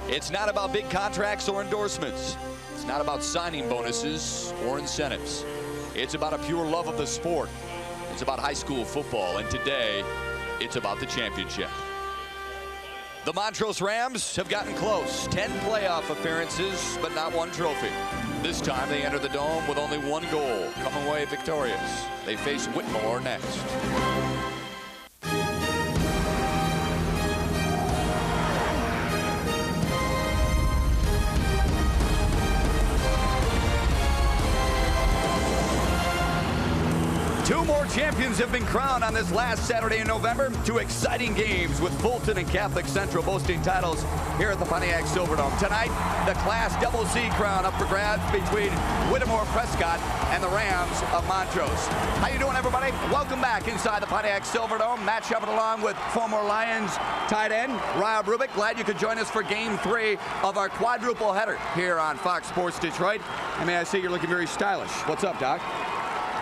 It's not about big contracts or endorsements. It's not about signing bonuses or incentives. It's about a pure love of the sport. It's about high school football, and today, it's about the championship. The Montrose Rams have gotten close. 10 playoff appearances, but not one trophy. This time, they enter the Dome with only one goal, come away victorious. They face Whittemore next. Two more champions have been crowned on this last Saturday in November. Two exciting games with Fulton and Catholic Central boasting titles here at the Pontiac Silverdome. Tonight, the Class Double C crown up for grabs between Whittemore Prescott and the Rams of Montrose. How you doing, everybody? Welcome back inside the Pontiac Silverdome. Matt Shepard along with former Lions tight end Rob Rubik. Glad you could join us for Game 3 of our quadruple header here on Fox Sports Detroit. And may I say you're looking very stylish. What's up, Doc?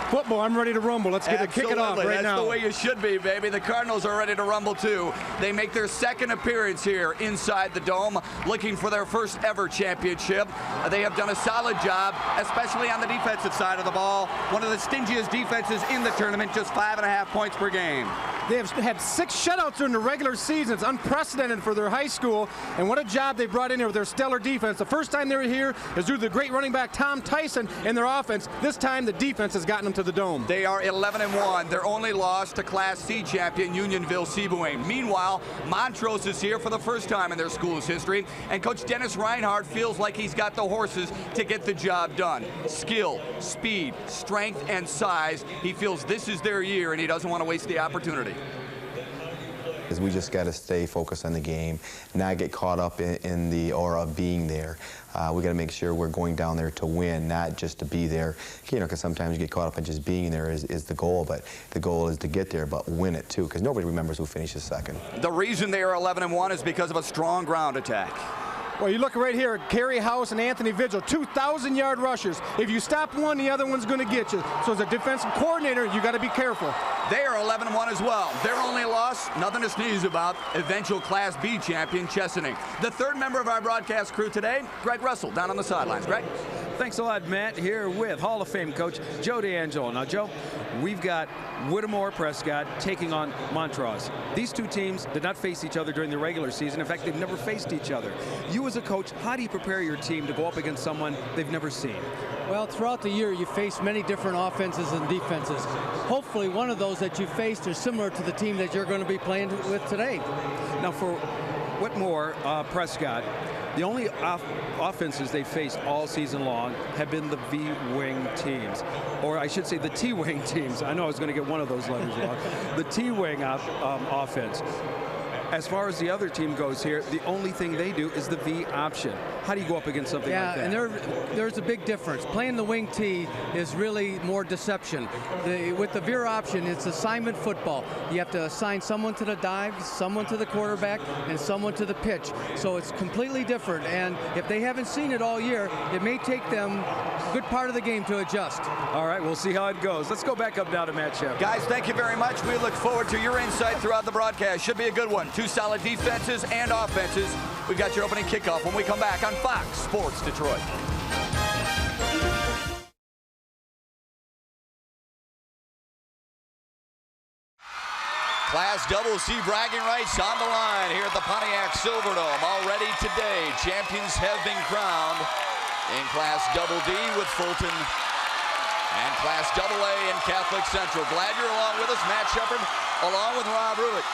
Football, I'm ready to rumble. Let's kick it off right now. That's the way you should be, baby. The Cardinals are ready to rumble, too. They make their second appearance here inside the Dome, looking for their first ever championship. They have done a solid job, especially on the defensive side of the ball. One of the stingiest defenses in the tournament, just 5.5 points per game. They have had 6 shutouts during the regular season. It's unprecedented for their high school, and what a job they brought in here with their stellar defense. The first time they were here is due to the great running back Tom Tyson and their offense. This time, the defense has gotten them to the Dome. They are 11-1. Their only loss to Class C champion Unionville-Sebewaing. Meanwhile, Montrose is here for the first time in their school's history, and Coach Dennis Reinhardt feels like he's got the horses to get the job done. Skill, speed, strength, and size. He feels this is their year, and he doesn't want to waste the opportunity. We just got to stay focused on the game, not get caught up in the aura of being there. We got to make sure we're going down there to win, not just to be there. You know, because sometimes you get caught up in just being there is the goal, but the goal is to get there, but win it too, because nobody remembers who finishes second. The reason they are 11-1 is because of a strong ground attack. Well, you look right here, Kerry House and Anthony Vigil, 2,000-yard rushers. If you stop one, the other one's going to get you. So as a defensive coordinator, you got to be careful. They are 11-1 as well. Their only loss, nothing to sneeze about, eventual Class B champion Chesaning. The third member of our broadcast crew today, Greg Russell, down on the sidelines. Greg? Thanks a lot, Matt, here with Hall of Fame coach Joe D'Angelo. Now, Joe, we've got Whittemore Prescott taking on Montrose. These two teams did not face each other during the regular season. In fact, they've never faced each other. You as a coach, how do you prepare your team to go up against someone they've never seen? Well, throughout the year, you face many different offenses and defenses. Hopefully, one of those that you faced are similar to the team that you're going to be playing with today. Now, for Whittemore Prescott, the only offenses they faced all season long have been the V-wing teams, or I should say the T-wing teams. I know I was going to get one of those letters wrong. The T-wing offense. As far as the other team goes here, the only thing they do is the V option. How do you go up against something like that? Yeah, and there's a big difference. Playing the wing T is really more deception. With the veer option, it's assignment football. You have to assign someone to the dive, someone to the quarterback, and someone to the pitch. So it's completely different. And if they haven't seen it all year, it may take them a good part of the game to adjust. All right, we'll see how it goes. Let's go back up now to Matt Shepard. Guys, thank you very much. We look forward to your insight throughout the broadcast. Should be a good one. Two solid defenses and offenses. We've got your opening kickoff when we come back on Fox Sports Detroit. Class Double C bragging rights on the line here at the Pontiac Silverdome. Already today, champions have been crowned in Class Double D with Fulton and Class Double A in Catholic Central. Glad you're along with us. Matt Shepard along with Rob Rubik.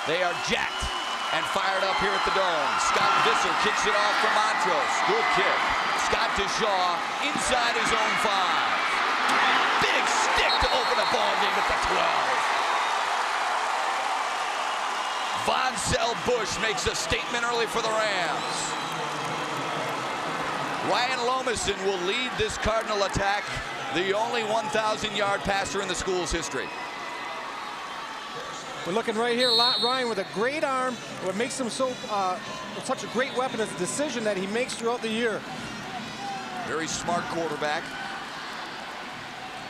They are jacked and fired up here at the Dome. Scott Visser kicks it off for Montrose. Good kick. Scott to Shaw inside his own 5. Big stick to open a ball game at the 12. Voncell Bush makes a statement early for the Rams. Ryan Lomason will lead this Cardinal attack, the only 1,000-yard passer in the school's history. We're looking right here, Ryan with a great arm. What makes him so such a great weapon is the decision that he makes throughout the year. Very smart quarterback.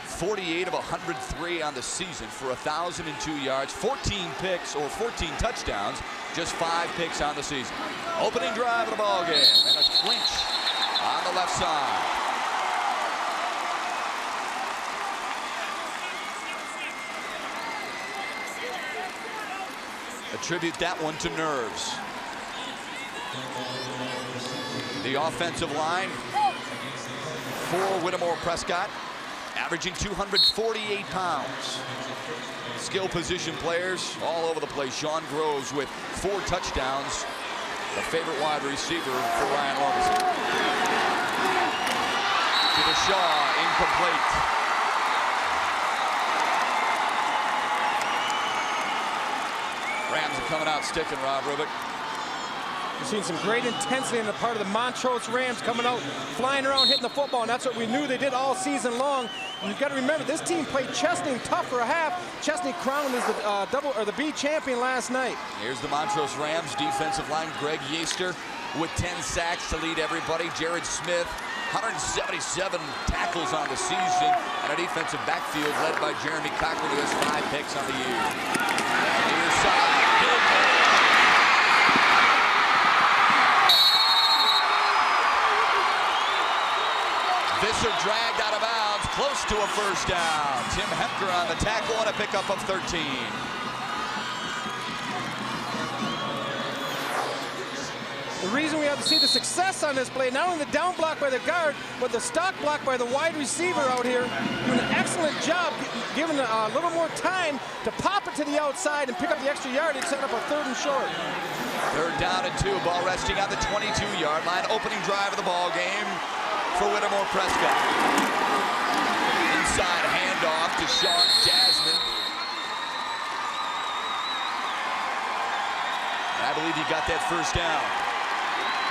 48 of 103 on the season for 1,002 yards, 14 picks or 14 touchdowns, Just 5 picks on the season. Opening drive of the ball game, and a clinch on the left side. Attribute that one to nerves. The offensive line for Whittemore Prescott, averaging 248 pounds. Skill position players all over the place. Sean Groves with 4 touchdowns. The favorite wide receiver for Ryan Lomas. To the Shaw, incomplete. Rams are coming out sticking, Rob Rubik. We've seen some great intensity in the part of the Montrose Rams coming out, flying around, hitting the football, and that's what we knew they did all season long. And you've got to remember, this team played Chesney tough for a half. Chesney crowned as the B champion last night. Here's the Montrose Rams defensive line. Greg Yeaster with 10 sacks to lead everybody. Jared Smith, 177 tackles on the season, and a defensive backfield led by Jeremy Cochran, who has 5 picks on the year. Near side, big. Visser dragged out of bounds, close to a first down. Tim Hepker on the tackle and a pickup of 13. The reason we have to see the success on this play, not only the down block by the guard, but the stock block by the wide receiver out here, doing an excellent job, giving a little more time to pop it to the outside and pick up the extra yardage, set up a 3rd and short. 3rd down and 2, ball resting on the 22-yard line. Opening drive of the ball game for Whittemore Prescott. Inside handoff to Sean Jasmine. And I believe he got that first down.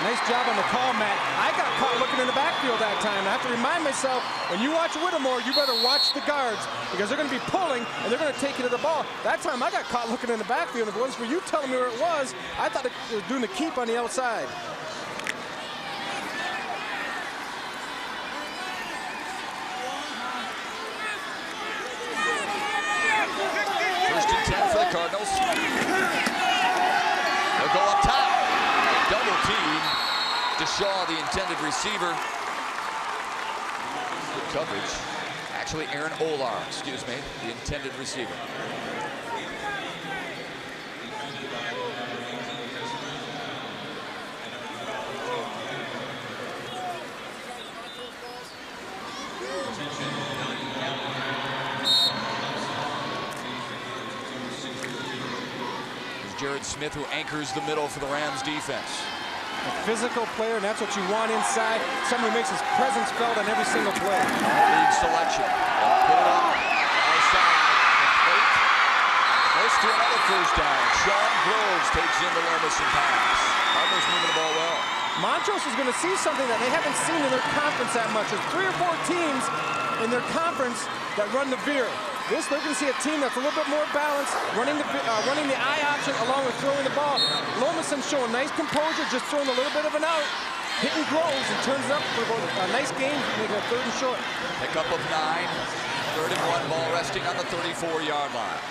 Nice job on the call, Matt. I got caught looking in the backfield that time. I have to remind myself, when you watch Whittemore, you better watch the guards, because they're going to be pulling and they're going to take you to the ball. That time I got caught looking in the backfield. If it wasn't for you telling me where it was, I thought it was doing the keep on the outside. First and 10 for the Cardinals. They'll go up top. Double team to Shaw, the intended receiver. Good coverage. Actually, Aaron Olar, excuse me, the intended receiver. Jared Smith, who anchors the middle for the Rams defense. A physical player, and that's what you want inside. Someone who makes his presence felt on every single play. League selection. Put it up. Outside. Complete. Close to another first down. Sean Groves takes in the Lomas and pass. Cardinals moving the ball well. Montrose is going to see something that they haven't seen in their conference that much. There's 3 or 4 teams in their conference that run the veer. They're going to see a team that's a little bit more balanced, running the I option along with throwing the ball. Lomason showing nice composure, just throwing a little bit of an out, hitting Groves and turns it up for a nice game, making a 3rd and short. Pickup of 9, 3rd and 1, ball resting on the 34-yard line.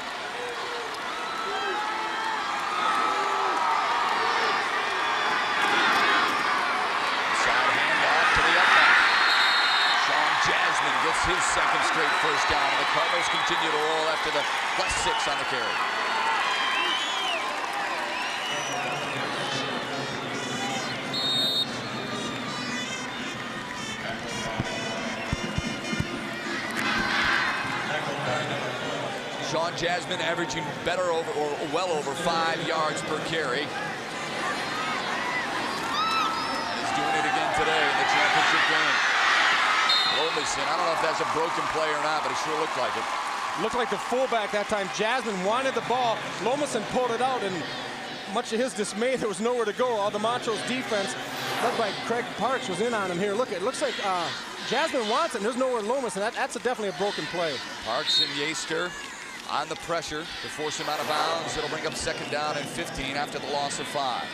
Side handoff to the upback. Sean Jasmine gets his 2nd straight first down, and the Cardinals continue to roll after the +6 on the carry. Sean Jasmine averaging better over, or well over 5 yards per carry. And he's doing it again today in the championship game. Lomason, I don't know if that's a broken play or not, but it sure looked like it. Looked like the fullback that time. Jasmine wanted the ball. Lomason pulled it out, and much to his dismay, there was nowhere to go. All the Montrose defense, led by Craig Parks, was in on him here. Look, it looks like Jasmine wants it, and there's nowhere Lomason. That's definitely a broken play. Parks and Yeaster on the pressure to force him out of bounds. It'll bring up 2nd down and 15 after the loss of 5.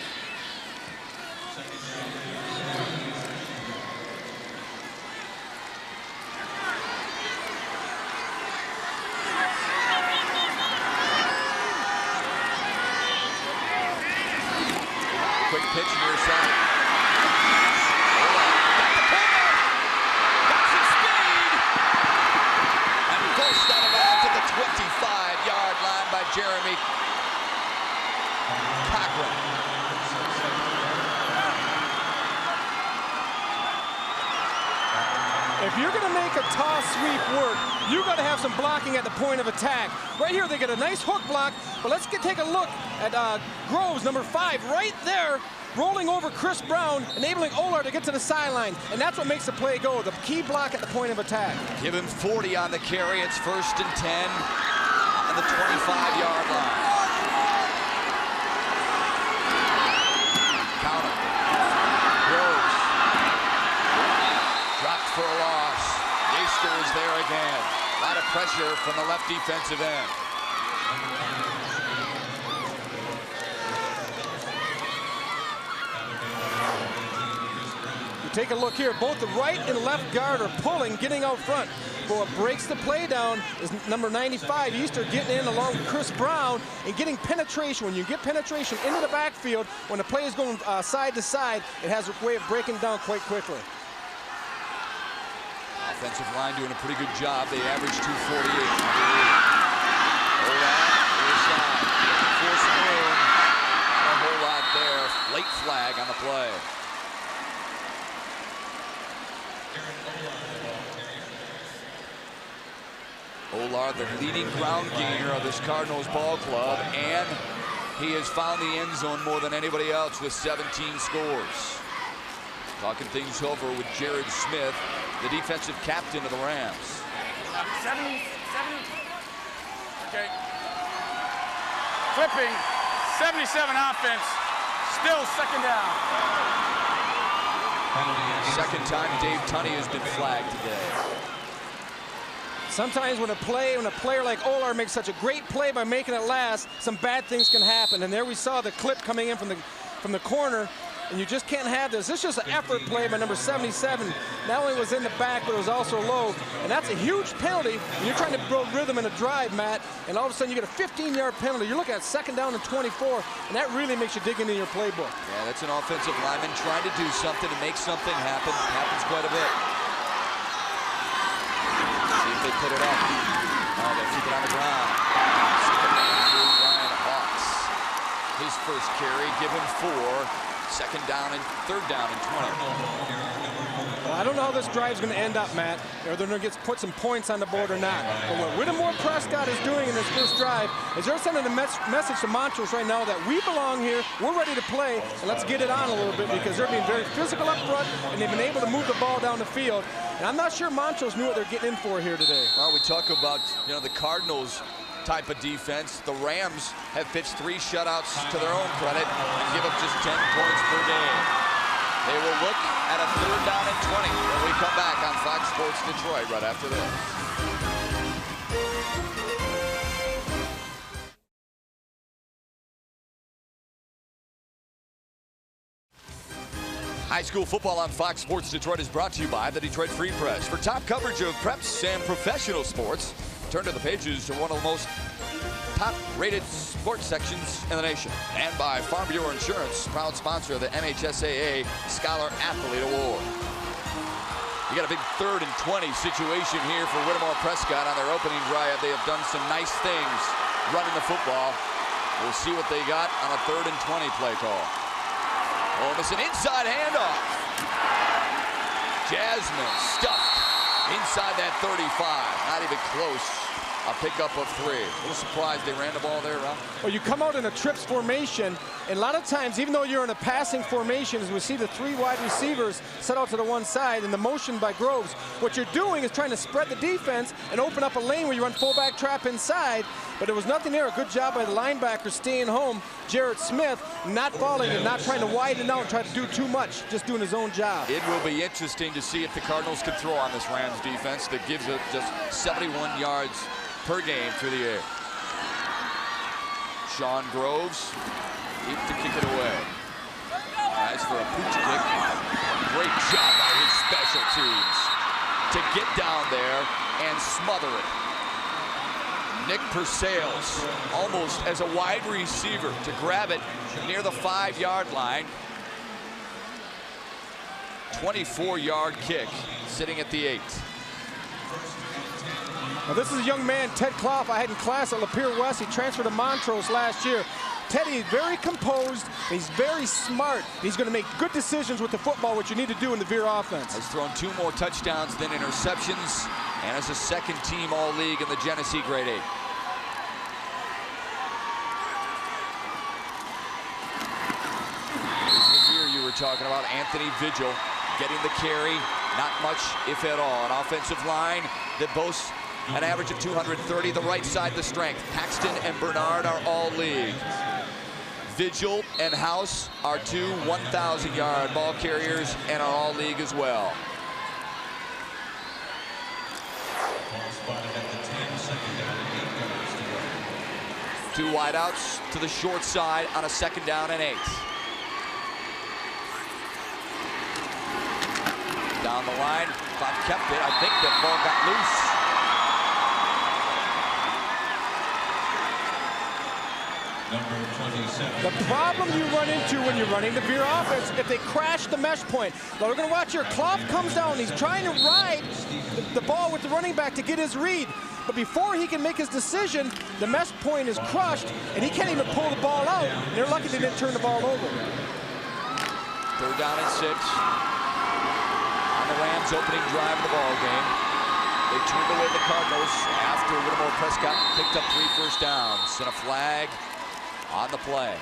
quick pitch near side. Got the pull down. Got some speed. And forced out of bounds at the 25-yard line by Jeremy Cochran. If you're going to make a toss sweep work, you got to have some blocking at the point of attack. Right here, they get a nice hook block, but let's take a look at Groves, number 5, right there, rolling over Chris Brown, enabling Olar to get to the sideline, and that's what makes the play go, the key block at the point of attack. Give him 40 on the carry. It's 1st and 10 on the 25-yard line. Count him. Groves. Dropped for a loss. Yaster is there again. A lot of pressure from the left defensive end. You take a look here, both the right and left guard are pulling, getting out front. But what breaks the play down is number 95, Easter, getting in along with Chris Brown and getting penetration. When you get penetration into the backfield, when the play is going side to side, it has a way of breaking down quite quickly. Offensive line doing a pretty good job. They average 248. Hold on, inside. Looking for some room. Not a whole lot there. Late flag on the play. Olar, the leading ground gainer of this Cardinals ball club, and he has found the end zone more than anybody else with 17 scores. Talking things over with Jared Smith, the defensive captain of the Rams. 70. Okay. Flipping. 77 offense. Still 2nd down. Second time Dave Tunney has been flagged today. Sometimes when a player like Olar makes such a great play by making it last, some bad things can happen. And there we saw the clip coming in from the corner. And you just can't have this. This is just an effort play by number 77. Not only was in the back, but it was also low. And that's a huge penalty when you're trying to build rhythm in a drive, Matt. And all of a sudden you get a 15-yard penalty. You're looking at 2nd down and 24. And that really makes you dig into your playbook. Yeah, that's an offensive lineman trying to do something to make something happen. Happens quite a bit. See if they put it up. Oh, they keep it on the ground. Ryan Hawks. His first carry, give him 4. 2nd down and 3rd down and 20. Well, I don't know how this drive's going to end up, Matt. Or they're going to put some points on the board or not. But what Whittemore Prescott is doing in this first drive is they're sending a message to Montrose right now that we belong here, we're ready to play, and let's get it on a little bit because they're being very physical up front, and they've been able to move the ball down the field. And I'm not sure Montrose knew what they're getting in for here today. Well, we talk about, the Cardinals type of defense. The Rams have pitched 3 shutouts to their own credit and give up just 10 points per game. They will look at a 3rd down and 20 when we come back on Fox Sports Detroit right after this. High school football on Fox Sports Detroit is brought to you by the Detroit Free Press. For top coverage of preps and professional sports, turn to the pages to one of the most top-rated sports sections in the nation. And by Farm Bureau Insurance, proud sponsor of the MHSAA Scholar Athlete Award. You got a big 3rd and 20 situation here for Whittemore Prescott on their opening drive. They have done some nice things running the football. We'll see what they got on a 3rd and 20 play call. Oh, it's an inside handoff. Jasmine stuffed inside that 35. Not even close. A pickup of 3. A little surprised they ran the ball there, Rob. Well, you come out in a trips formation, and a lot of times, even though you're in a passing formation, as we see the 3 wide receivers set out to the one side and the motion by Groves, what you're doing is trying to spread the defense and open up a lane where you run fullback trap inside, but there was nothing there. A good job by the linebacker staying home, Jared Smith, not falling and not trying to widen out and try to do too much, just doing his own job. It will be interesting to see if the Cardinals can throw on this Rams defense that gives it just 71 yards per game through the air. Sean Groves, deep to kick it away. Nice for a pooch kick. Great job by his special teams to get down there and smother it. Nick Purcell's almost as a wide receiver to grab it near the 5-yard line. 24-yard kick, sitting at the 8. Now this is a young man, Ted Clough, I had in class at Lapeer West. He transferred to Montrose last year. Teddy is very composed, he's very smart. He's going to make good decisions with the football, which you need to do in the Veer offense. Has thrown 2 more touchdowns than interceptions, and is a second-team All-League in the Genesee Grade 8. Here's the Veer you were talking about, Anthony Vigil, getting the carry, not much, if at all. An offensive line that boasts an average of 230, the right side the strength. Paxton and Bernard are All-League. Vigil and House are 2 1,000-yard ball carriers and are All-League as well. Two wideouts to the short side on a 2nd down and 8. Down the line, Bob kept it. I think that ball got loose. The problem you run into when you're running the Veer offense, if they crash the mesh point. Now we're going to watch here. Clough comes down. He's trying to ride the ball with the running back to get his read. But before he can make his decision, the mesh point is crushed, and he can't even pull the ball out. And they're lucky they didn't turn the ball over. 3rd down and 6. On the Rams' opening drive of the ball game. They turned away the Cardinals after Whittemore Prescott picked up 3 first downs and a flag on the play.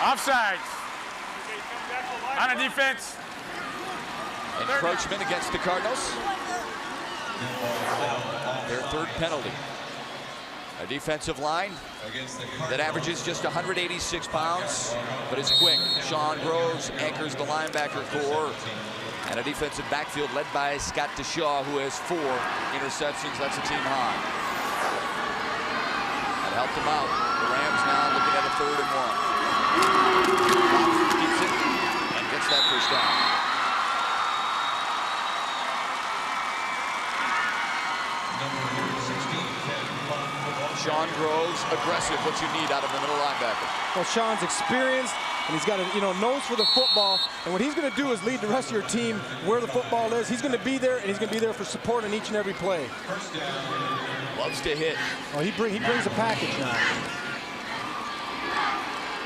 Offside. On a defense. Encroachment against the Cardinals. Their 3rd penalty. A defensive line that averages just 186 pounds, but is quick. Sean Groves anchors the linebacker core. And a defensive backfield led by Scott DeShaw, who has 4 interceptions. That's a team high. That helped him out. The Rams now looking at a 3rd and 1. Keeps it and gets that first down. Sean Groves, aggressive, what you need out of the middle linebacker. Well, Sean's experienced, and he's got a nose for the football. And what he's going to do is lead the rest of your team where the football is. He's going to be there, and he's going to be there for support on each and every play. Loves to hit. Oh, he brings a package now.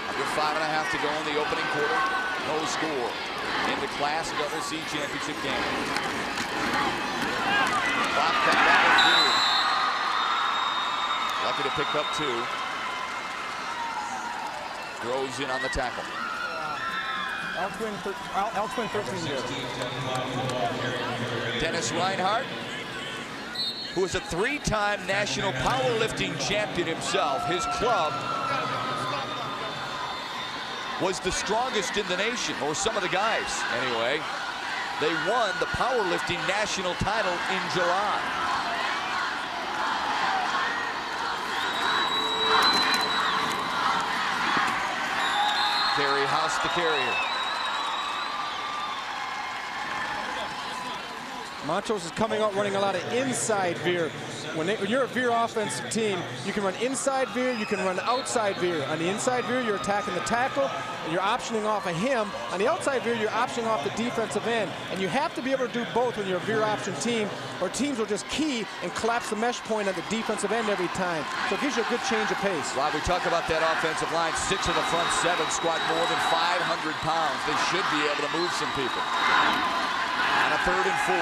Under 5.5 to go in the opening quarter. No score in the Class WC Championship game. Clock cut back through. Lucky to pick up 2. Groves in on the tackle. L-Twin 13 years. Dennis Reinhardt, who is a 3-time national powerlifting champion himself. His club was the strongest in the nation, or some of the guys anyway. They won the powerlifting national title in July. Carry House the carrier. Montrose is coming out running a lot of inside Veer. When you're a Veer offensive team, you can run inside Veer, you can run outside Veer. On the inside Veer, you're attacking the tackle, and you're optioning off of him. On the outside Veer, you're optioning off the defensive end. And you have to be able to do both when you're a Veer option team, or teams will just key and collapse the mesh point at the defensive end every time. So it gives you a good change of pace. Rob, we talk about that offensive line. 6 of the front 7 squat more than 500 pounds. They should be able to move some people. On a 3rd and 4.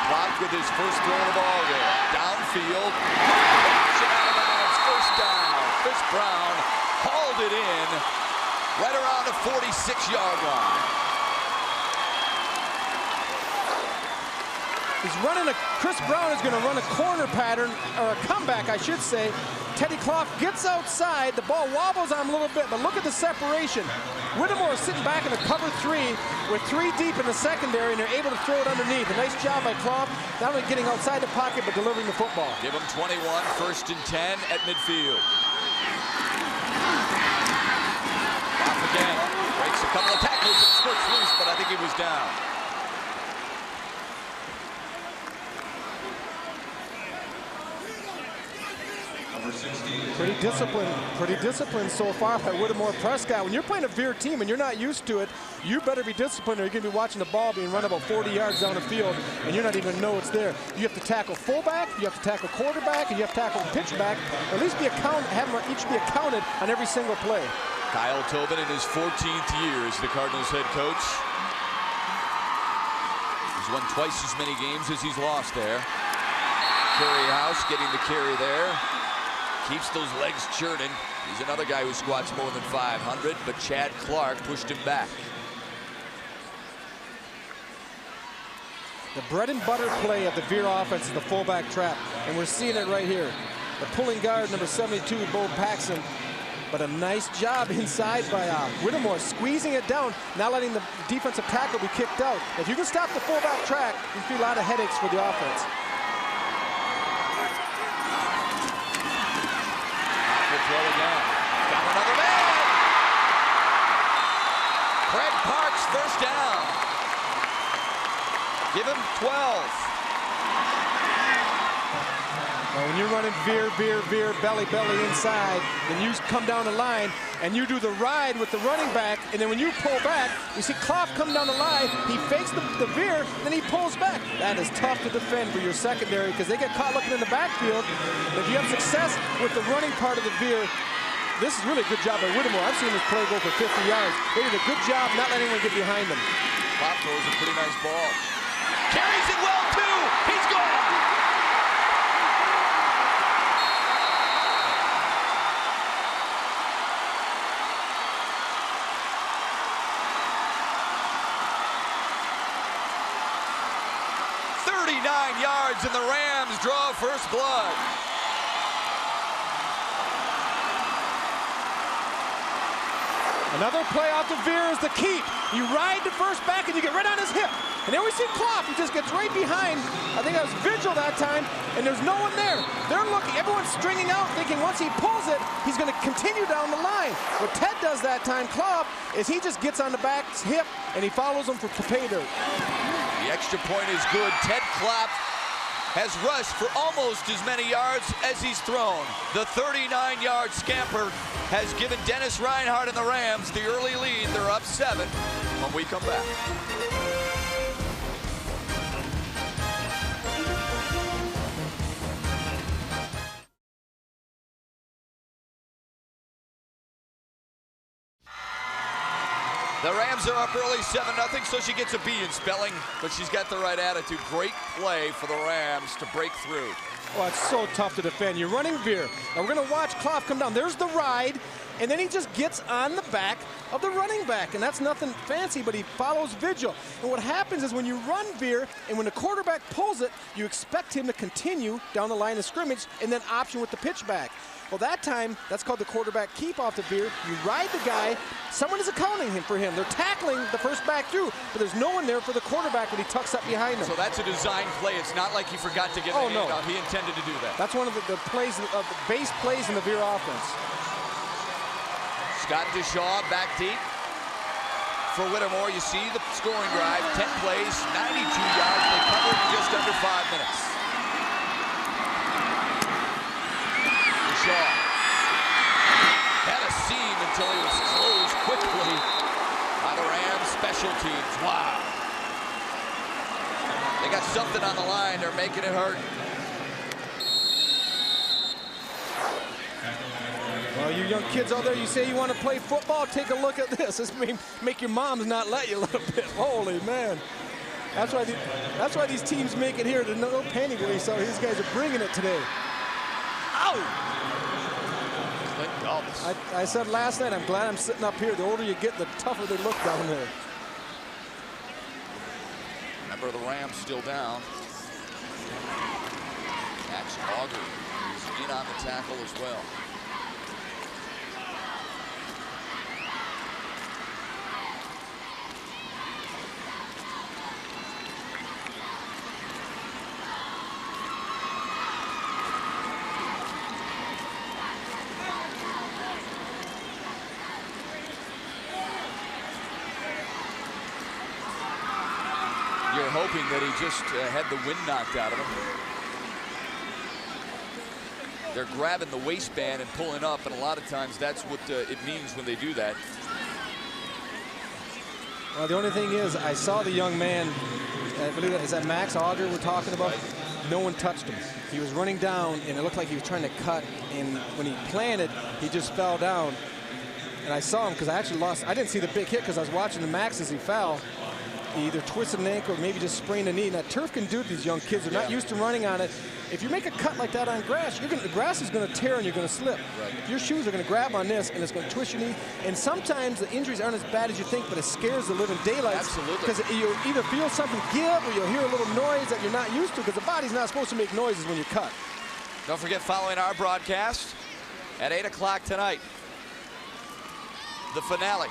Clock with his first throw of the ball there. Downfield. Out of bounds. First down. Chris Brown hauled it in right around the 46-yard line. He's running Chris Brown is going to run a corner pattern, or a comeback, I should say. Teddy Clough gets outside. The ball wobbles on him a little bit, but look at the separation. Whittemore is sitting back in the cover 3 with 3 deep in the secondary, and they're able to throw it underneath. A nice job by Clough, not only getting outside the pocket, but delivering the football. Give him 21, 1st and 10 at midfield. Off again, breaks a couple of tackles. slips loose, but I think he was down. Pretty disciplined so far by Whittemore Prescott. When you're playing a Veer team and you're not used to it, you better be disciplined or you're going to be watching the ball being run about 40 yards down the field and you not even know it's there. You have to tackle fullback, you have to tackle quarterback, and you have to tackle pitchback, or at least have them each be accounted on every single play. Kyle Tobin in his 14th year as the Cardinals head coach. He's won twice as many games as he's lost there. Carey House getting the carry there. Keeps those legs churning. He's another guy who squats more than 500, but Chad Clark pushed him back. The bread and butter play of the Veer offense is the fullback trap, and we're seeing it right here. The pulling guard, number 72, Bo Paxson, but a nice job inside by Whittemore, squeezing it down, not letting the defensive tackle be kicked out. If you can stop the fullback track, you see a lot of headaches for the offense. Throw again. Got another man. Craig Parks, first down. Give him 12. Now when you're running veer, belly inside, then you come down the line and you do the ride with the running back, and then when you pull back, you see Klopp come down the line, he fakes the veer, then he pulls back. That is tough to defend for your secondary because they get caught looking in the backfield. If you have success with the running part of the veer, this is really a good job by Whittemore. I've seen this play go for 50 yards. They did a good job not letting anyone get behind them. Klopp throws a pretty nice ball. Carries it well, too. He's gone. Yards and the Rams draw first blood. Another play off the veer is the keep. You ride the first back and you get right on his hip. And then we see Klopp, he just gets right behind. I think that was Vigil that time, and there's no one there. They're looking, everyone's stringing out, thinking once he pulls it, he's going to continue down the line. What Ted does that time, Klopp, is he just gets on the back's hip and he follows him for pay dirt. The extra point is good. Ted Klopp has rushed for almost as many yards as he's thrown. The 39-yard scamper has given Dennis Reinhardt and the Rams the early lead. They're up 7 when we come back. The Rams are up early 7-0, so she gets a B in spelling, but she's got the right attitude. Great play for the Rams to break through. Well, it's so tough to defend. You're running veer. Now we're going to watch Klopp come down. There's the ride, and then he just gets on the back of the running back, and that's nothing fancy, but he follows Vigil. And what happens is when you run veer, and when the quarterback pulls it, you expect him to continue down the line of scrimmage and then option with the pitch back. Well, that time, that's called the quarterback keep off the veer. You ride the guy. Someone is accounting for him. They're tackling the first back through, but there's no one there for the quarterback when he tucks up behind him. So that's a design play. It's not like he forgot to get the hand out. He intended to do that. That's one of the plays, the base plays in the Veer offense. Scott Deshaw back deep. For Whittemore, you see the scoring drive, 10 plays, 92 yards. They covered in just under 5 minutes. Deshaw had a seam until he was closed quickly by the Rams special teams. Wow. They got something on the line. They're making it hurt. Well, you young kids out there, you say you want to play football, take a look at this. This may make your moms not let you a little bit. Holy man. That's why these teams make it here. There's no panty waist out here. These guys are bringing it today. Ow! I said last night, I'm glad I'm sitting up here. The older you get, the tougher they look down there. Remember, the Rams still down. Max Auger is in on the tackle as well. They're hoping that he just had the wind knocked out of him. They're grabbing the waistband and pulling up, and a lot of times that's what it means when they do that. Well, the only thing is, I saw the young man, I believe is that Max Auger we're talking about? No one touched him. He was running down, and it looked like he was trying to cut, and when he planted, he just fell down. And I saw him because I actually I didn't see the big hit because I was watching the Max as he fell. He either twisted an ankle or maybe just sprained a knee. Now, turf can do it to these young kids. They're not used to running on it. If you make a cut like that on grass, the grass is going to tear and you're going to slip. Right. Your shoes are going to grab on this and it's going to twist your knee. And sometimes the injuries aren't as bad as you think, but it scares the living daylights. Absolutely. Because you'll either feel something give or you'll hear a little noise that you're not used to because the body's not supposed to make noises when you cut. Don't forget, following our broadcast at 8 o'clock tonight, the finale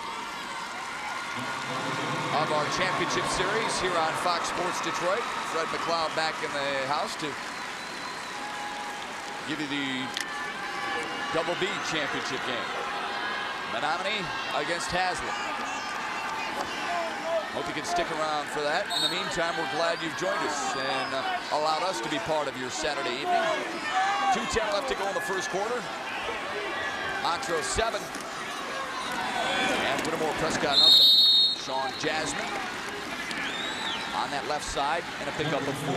of our championship series here on Fox Sports Detroit. Fred McLeod back in the house to give you the Double B championship game. Menominee against Haslam. Hope you can stick around for that. In the meantime, we're glad you've joined us and allowed us to be part of your Saturday evening. 2:10 left to go in the first quarter. Montrose 7. And Whittemore Prescott nothing. Sean Jasmine on that left side and a pickup of 4.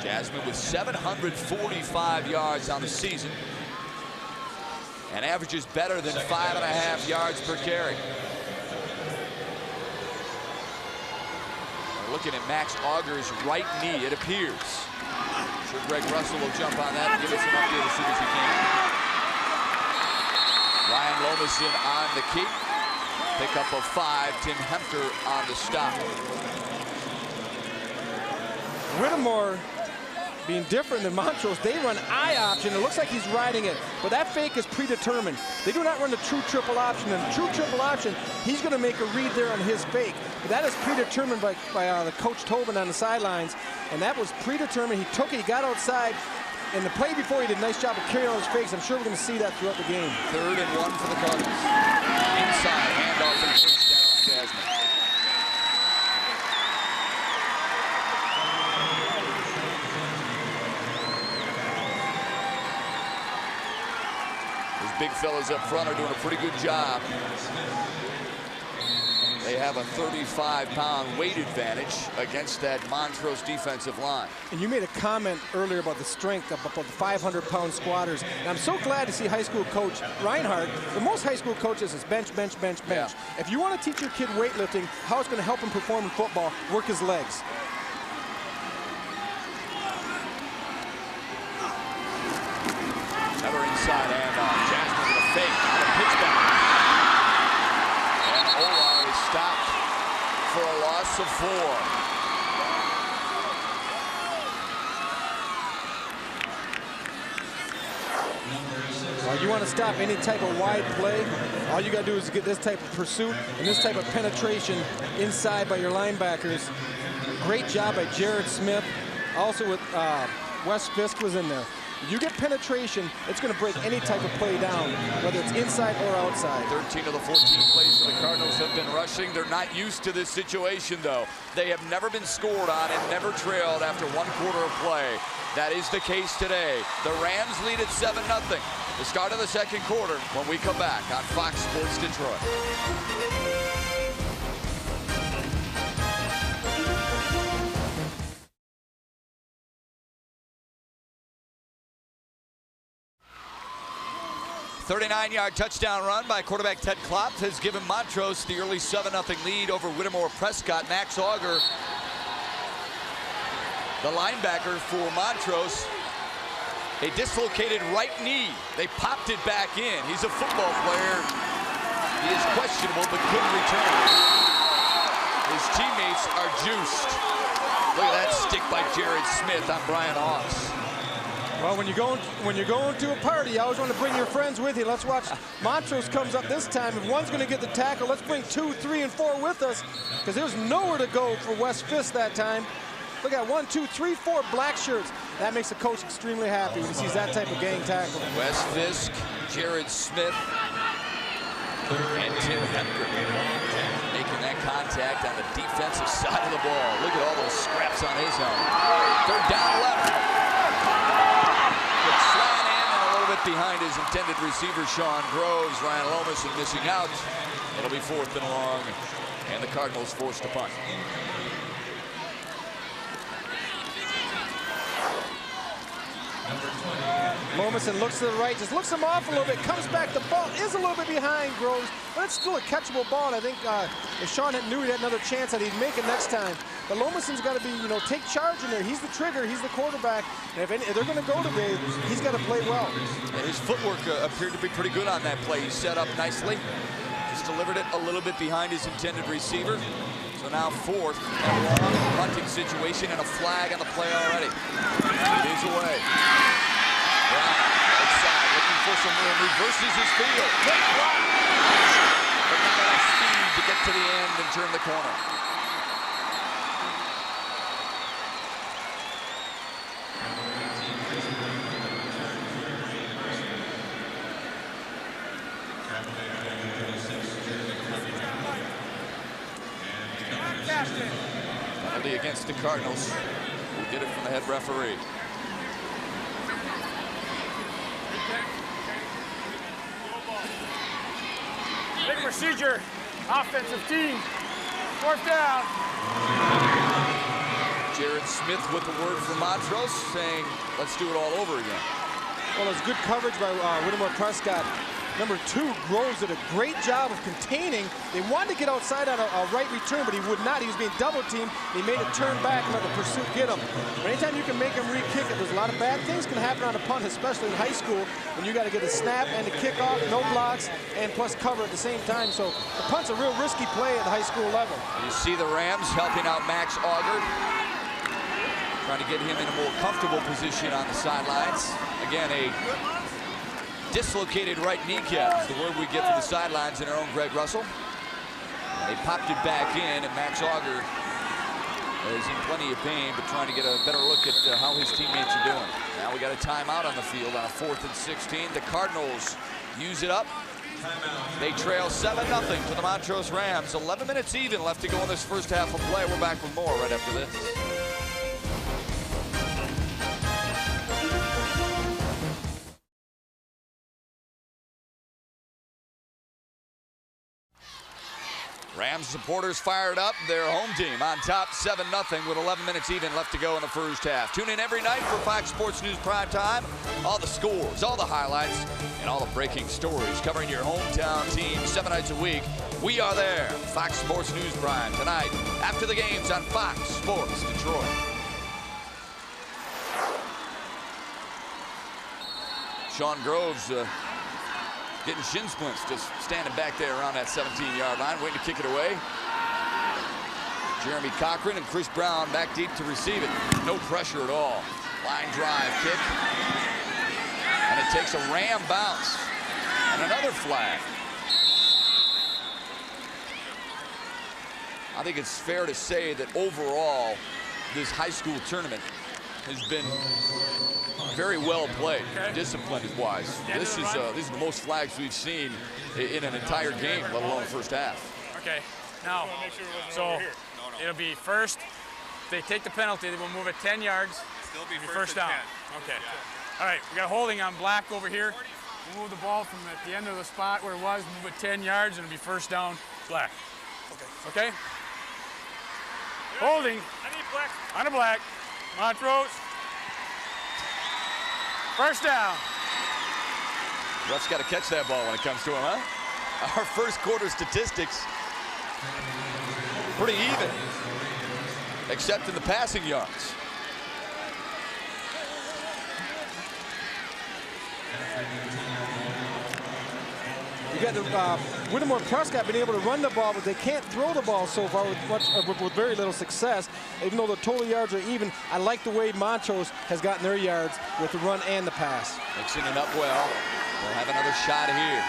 Jasmine with 745 yards on the season and averages better than 5.5 yards per carry. We're looking at Max Auger's right knee, it appears. I'm sure Greg Russell will jump on that and give us an update as soon as he can. Ryan Lomason on the keep. Pickup of 5. Tim Hemker on the stop. Whittemore being different than Montrose, they run I option. It looks like he's riding it, but that fake is predetermined. They do not run the true triple option. And the true triple option, he's going to make a read there on his fake. But that is predetermined by the coach Tobin on the sidelines, and that was predetermined. He took it, he got outside, and the play before he did a nice job of carrying on his fakes. I'm sure we're going to see that throughout the game. 3rd and 1 for the Cardinals. Inside, handoff and touchdown, Jasmine. Big fellas up front are doing a pretty good job. They have a 35-pound weight advantage against that Montrose defensive line. And you made a comment earlier about the strength of the 500-pound squatters. And I'm so glad to see high school coach Reinhardt. For most high school coaches, it's bench, bench, bench, bench. Yeah. If you want to teach your kid weightlifting, how it's going to help him perform in football, work his legs. Another inside handoff. Jasmine with a fake on a pitch back. And Olar is stopped for a loss of 4. You want to stop any type of wide play, all you got to do is get this type of pursuit and this type of penetration inside by your linebackers. Great job by Jared Smith. Also with Wes Fisk was in there. You get penetration, it's going to break any type of play down, whether it's inside or outside. 13 of the 14 plays for the Cardinals have been rushing. They're not used to this situation, though. They have never been scored on and never trailed after 1 quarter of play. That is the case today. The Rams lead at 7-0. The start of the second quarter when we come back on Fox Sports Detroit. A 39-yard touchdown run by quarterback Ted Klopp has given Montrose the early 7-0 lead over Whittemore Prescott. Max Auger, the linebacker for Montrose, a dislocated right knee. They popped it back in. He's a football player. He is questionable but could return. His teammates are juiced. Look at that stick by Jared Smith on Brian Hawks. Well, when you're going to a party, you always want to bring your friends with you. Let's watch. Montrose comes up this time. If one's going to get the tackle, let's bring 2, 3, and 4 with us, because there's nowhere to go for Wes Fisk that time. Look at 1, 2, 3, 4 black shirts. That makes the coach extremely happy when he sees that type of gang tackle. Wes Fisk, Jared Smith, And Tim Hemker making that contact on the defensive side of the ball. Look at all those scraps on his helmet. Third down left. Gets slant in and a little bit behind his intended receiver, Sean Groves. Ryan Lomas is missing out. It'll be 4th and long, and the Cardinals forced to punt. Lomason looks to the right, just looks him off a little bit, comes back. The ball is a little bit behind Groves, but it's still a catchable ball. And I think if Sean knew he had another chance that he'd make it next time. But Lomason's got to be, take charge in there. He's the trigger, he's the quarterback. And if they're going to go today, he's got to play well. And his footwork appeared to be pretty good on that play. He set up nicely, just delivered it a little bit behind his intended receiver. So now 4th and long, punting situation, and a flag on the play already. It is away. Outside, looking for some room, reverses his field. Great block. But not enough speed to get to the end and turn the corner. Penalty against the Cardinals. Who did it from the head referee. Big procedure, offensive team. 4th down. Jared Smith with the word from Montrose saying, let's do it all over again. Well, it's good coverage by Whittemore Prescott. Number 2, Groves did a great job of containing. They wanted to get outside on a right return, but he would not. He was being double-teamed. He made it turn back and let the pursuit get him. But anytime you can make him re-kick it, there's a lot of bad things can happen on a punt, especially in high school, when you got to get a snap and a kickoff, no blocks, and plus cover at the same time. So the punt's a real risky play at the high school level. You see the Rams helping out Max Auger, trying to get him in a more comfortable position on the sidelines. Again, a dislocated right kneecap is the word we get from the sidelines in our own Greg Russell. And they popped it back in, and Max Auger is in plenty of pain, but trying to get a better look at how his teammates are doing. Now we got a timeout on the field on a 4th and 16. The Cardinals use it up. They trail 7-0 to the Montrose Rams. 11 minutes even left to go in this first half of play. We're back with more right after this. Rams supporters fired up. Their home team on top 7-0 with 11 minutes even left to go in the first half. Tune in every night for Fox Sports News Prime Time. All the scores, all the highlights, and all the breaking stories covering your hometown team 7 nights a week. We are there. Fox Sports News Prime tonight after the games on Fox Sports Detroit. Sean Groves getting shin splints, just standing back there around that 17-yard line, waiting to kick it away. Jeremy Cochran and Chris Brown back deep to receive it. No pressure at all. Line drive kick. And it takes a Ram bounce. And another flag. I think it's fair to say that overall, this high school tournament has been very well played, discipline-wise. This is the most flags we've seen in an entire game, let alone the first half. Okay, now, so it'll be first. If they take the penalty, they will move it 10 yards. Still be first down. Okay. All right, we got holding on Black over here. We'll move the ball from at the end of the spot where it was, move it 10 yards, and it'll be first down, Black. Okay? Holding. I need Black. On a Black. Montrose. First down. Ref's got to catch that ball when it comes to him, huh? Our first quarter statistics, pretty even, except in the passing yards. You got Whittemore Prescott been able to run the ball, but they can't throw the ball so far with very little success. Even though the total yards are even, I like the way Montrose has gotten their yards with the run and the pass. Mixing it up well. We'll have another shot here.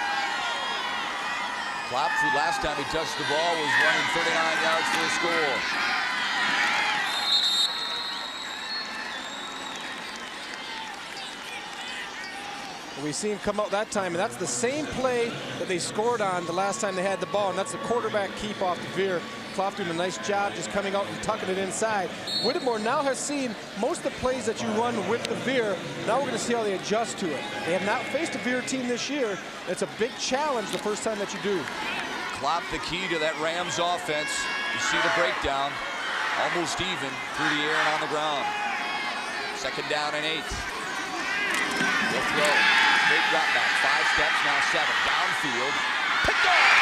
Klopp, who last time he touched the ball was running 39 yards for a score. We see him come out that time, and that's the same play that they scored on the last time they had the ball, and that's the quarterback keep off the veer. Clough doing a nice job just coming out and tucking it inside. Whittemore now has seen most of the plays that you run with the veer. Now we're going to see how they adjust to it. They have not faced a veer team this year. It's a big challenge the first time that you do. Clough the key to that Rams offense. You see the breakdown. Almost even through the air and on the ground. 2nd down and 8. They'll throw. Straight drop back. 5 steps, now 7. Downfield. Picked off!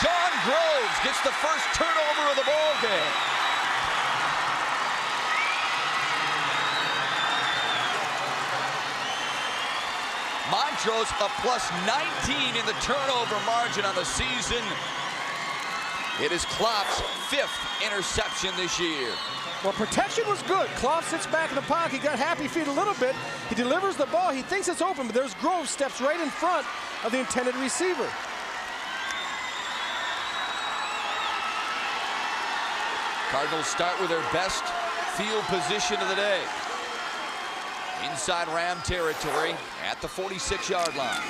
Sean Groves gets the first turnover of the ball game. Montrose a plus 19 in the turnover margin on the season. It is Clough's 5th interception this year. Well, protection was good. Clough sits back in the pocket. He got happy feet a little bit. He delivers the ball. He thinks it's open, but there's Groves steps right in front of the intended receiver. Cardinals start with their best field position of the day. Inside Ram territory at the 46-yard line.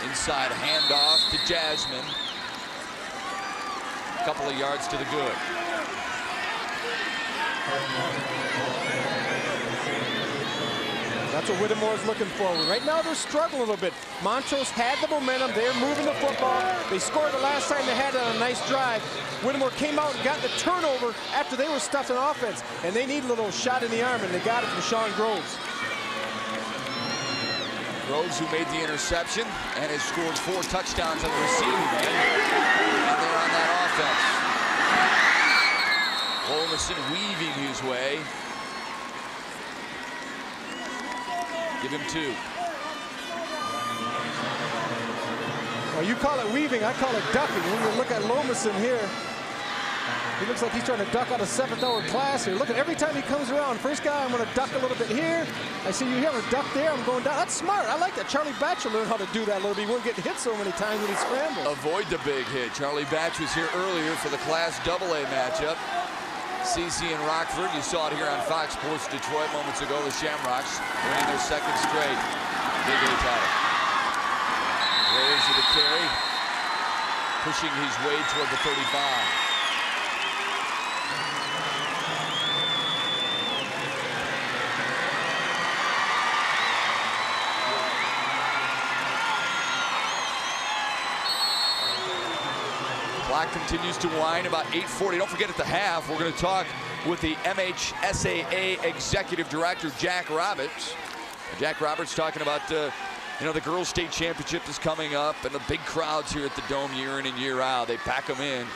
Inside handoff to Jasmine. A couple of yards to the good. That's what Whittemore is looking for. Right now they're struggling a little bit. Montrose had the momentum. They're moving the football. They scored the last time they had it on a nice drive. Whittemore came out and got the turnover after they were stuffed in offense. And they need a little shot in the arm, and they got it from Sean Groves. Groves, who made the interception and has scored 4 touchdowns on the receiving end. And they're on that offense. Olmison weaving his way. Give him 2. Well, you call it weaving, I call it ducking. When you look at Lomison here, he looks like he's trying to duck out of 7th hour class here. Look at every time he comes around. First guy, I'm going to duck a little bit here. I see you here, I'm going to duck there. I'm going down. That's smart. I like that. Charlie Batch learned how to do that a little bit. He wouldn't get hit so many times when he scrambled. Avoid the big hit. Charlie Batch was here earlier for the Class AA matchup. CC and Rockford, you saw it here on Fox Sports Detroit moments ago. The Shamrocks winning their 2nd straight Big A title. Groves with the carry, pushing his way toward the 35. Clock continues to wind, about 8:40. Don't forget at the half, we're going to talk with the MHSAA Executive Director, Jack Roberts. Jack Roberts talking about, the Girls State Championship is coming up and the big crowds here at the Dome year in and year out. They pack them in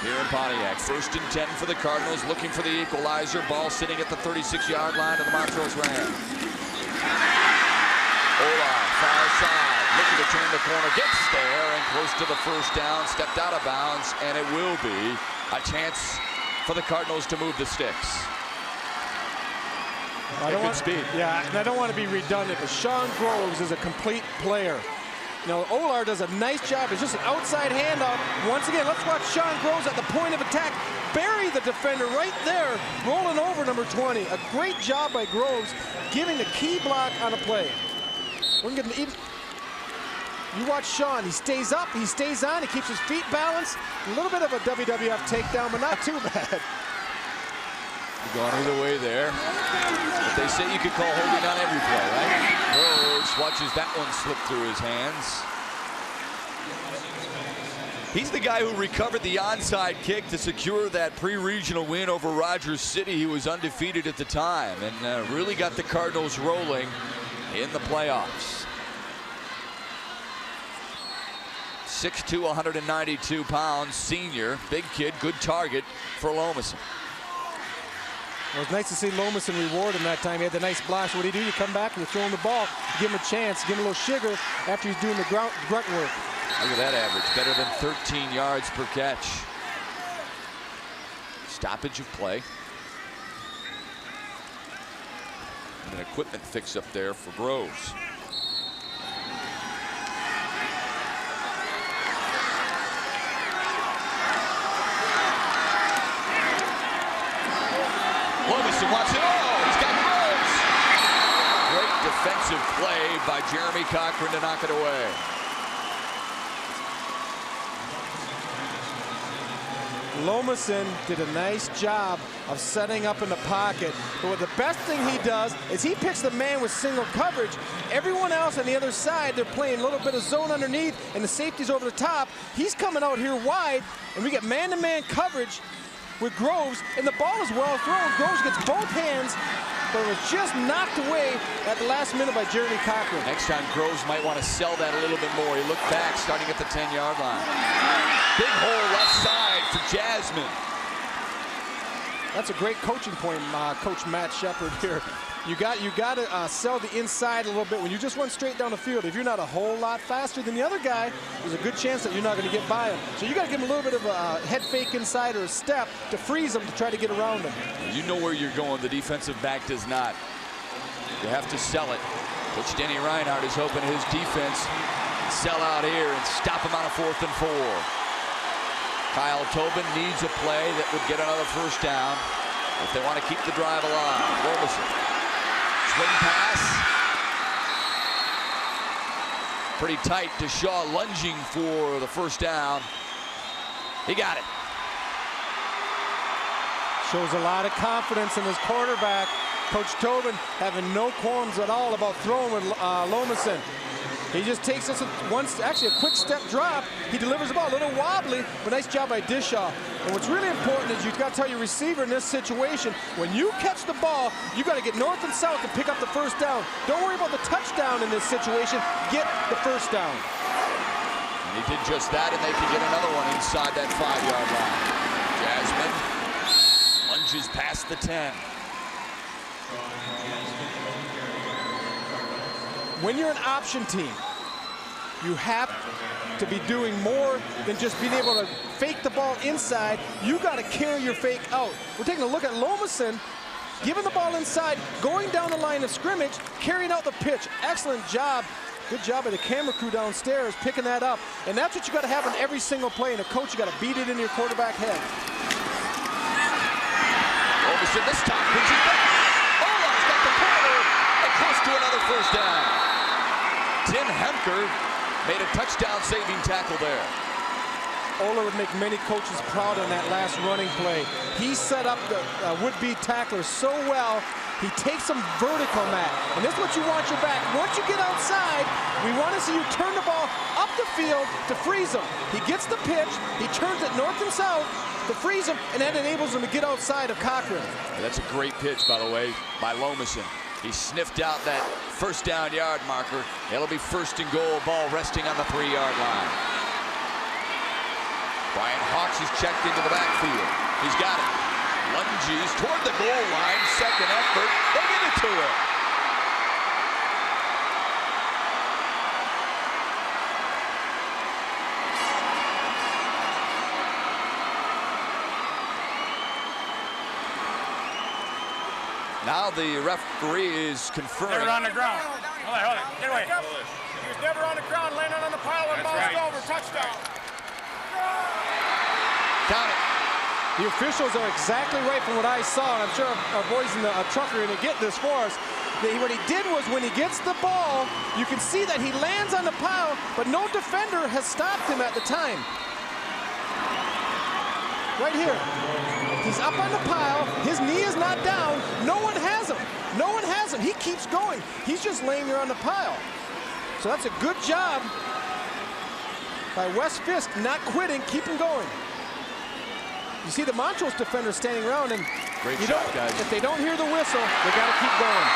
here in Pontiac. 1st and 10 for the Cardinals, looking for the equalizer. Ball sitting at the 36-yard line of the Montrose Rams. Olar, far side. Looking to turn the corner, gets there and close to the 1st down, stepped out of bounds, and it will be a chance for the Cardinals to move the sticks. Good speed. Yeah, and I don't want to be redundant, but Sean Groves is a complete player. Olar does a nice job. It's just an outside handoff. Once again, let's watch Sean Groves at the point of attack. Bury the defender right there, rolling over number 20. A great job by Groves, giving the key block on a play. We're going to You watch Sean, he stays up, he stays on, he keeps his feet balanced. A little bit of a WWF takedown, but not too bad. Gone either way there. But they say you could call holding on every play, right? Groves watches that one slip through his hands. He's the guy who recovered the onside kick to secure that pre-regional win over Rogers City. He was undefeated at the time and really got the Cardinals rolling in the playoffs. 6'2", 192 pounds, senior, big kid, good target for Lomison. It was nice to see Lomison reward him that time. He had the nice blast. What do? You come back and you throw him the ball, give him a chance, give him a little sugar after he's doing the grunt work. Look at that average, better than 13 yards per catch. Stoppage of play. And an equipment fix up there for Groves. Lomison wants it. Oh, he's got Groves. defensive play by Jeremy Cochran to knock it away. Lomason did a nice job of setting up in the pocket. But the best thing he does is he picks the man with single coverage. Everyone else on the other side, they're playing a little bit of zone underneath, and the safety's over the top. He's coming out here wide, and we get man-to-man coverage with Groves, and the ball is well thrown. Groves gets both hands, but it was just knocked away at the last minute by Jeremy Cochran. Next time, Groves might want to sell that a little bit more. He looked back, starting at the 10-yard line. Big hole left side for Jasmine. That's a great coaching point, Coach Matt Shepard here. You got to sell the inside a little bit. When you just run straight down the field, if you're not a whole lot faster than the other guy, there's a good chance that you're not going to get by him. So you got to give him a little bit of a head fake inside or a step to freeze him to try to get around him. You know where you're going. The defensive back does not. You have to sell it. Coach Denny Reinhardt is hoping his defense can sell out here and stop him on a 4th and 4. Kyle Tobin needs a play that would get another first down if they want to keep the drive alive. Roberson. Swing pass. Pretty tight. Shaw lunging for the first down. He got it. Shows a lot of confidence in his quarterback. Coach Tobin having no qualms at all about throwing with Lomason. He just takes us actually a quick step drop. He delivers the ball a little wobbly, but nice job by Dishaw. And what's really important is you've got to tell your receiver in this situation, when you catch the ball, you've got to get north and south and pick up the first down. Don't worry about the touchdown in this situation. Get the first down. And he did just that, and they could get another one inside that 5-yard line. Jasmine lunges past the 10. When you're an option team, you have to be doing more than just being able to fake the ball inside. You got to carry your fake out. We're taking a look at Lomason, giving the ball inside, going down the line of scrimmage, carrying out the pitch. Excellent job. Good job by the camera crew downstairs picking that up. And that's what you got to have in every single play. And a coach, you got to beat it into your quarterback head. Lomason this time pitches back. Ola's got the corner and close to another first down. Tim Hemker made a touchdown-saving tackle there. Ola would make many coaches proud on that last running play. He set up the would-be tackler so well, he takes them vertical, Matt. And this is what you want your back. Once you get outside, we want to see you turn the ball up the field to freeze him. He gets the pitch, he turns it north and south to freeze him, and that enables him to get outside of Cochran. Yeah, that's a great pitch, by the way, by Lomason. He sniffed out that first down yard marker. It'll be 1st and goal, ball resting on the 3-yard line. Brian Hawks is checked into the backfield. He's got it. Lunges toward the goal line, second effort. They give it to him. Now the referee is confirming. Never on the ground. Hold it. Get away. He was never on the ground, landing on the pile when bounced over. Touchdown. Count it. The officials are exactly right from what I saw, and I'm sure our boys in the truck are going to get this for us. What he did was when he gets the ball, you can see that he lands on the pile, but no defender has stopped him at the time. Right here. He's up on the pile. His knee is not down. No one has him. No one has him. He keeps going. He's just laying there on the pile. So that's a good job by Wes Fisk, not quitting, keeping going. You see the Montrose defender standing around, and great job, guys. If they don't hear the whistle, they got to keep going.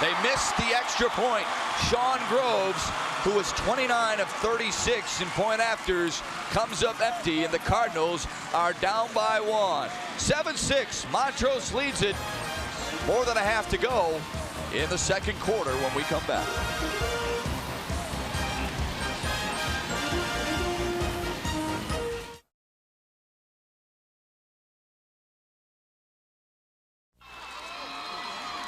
They missed the extra point. Sean Groves, who was 29 of 36 in point afters, comes up empty, and the Cardinals are down by 1. 7-6, Montrose leads it. More than a half to go in the second quarter when we come back.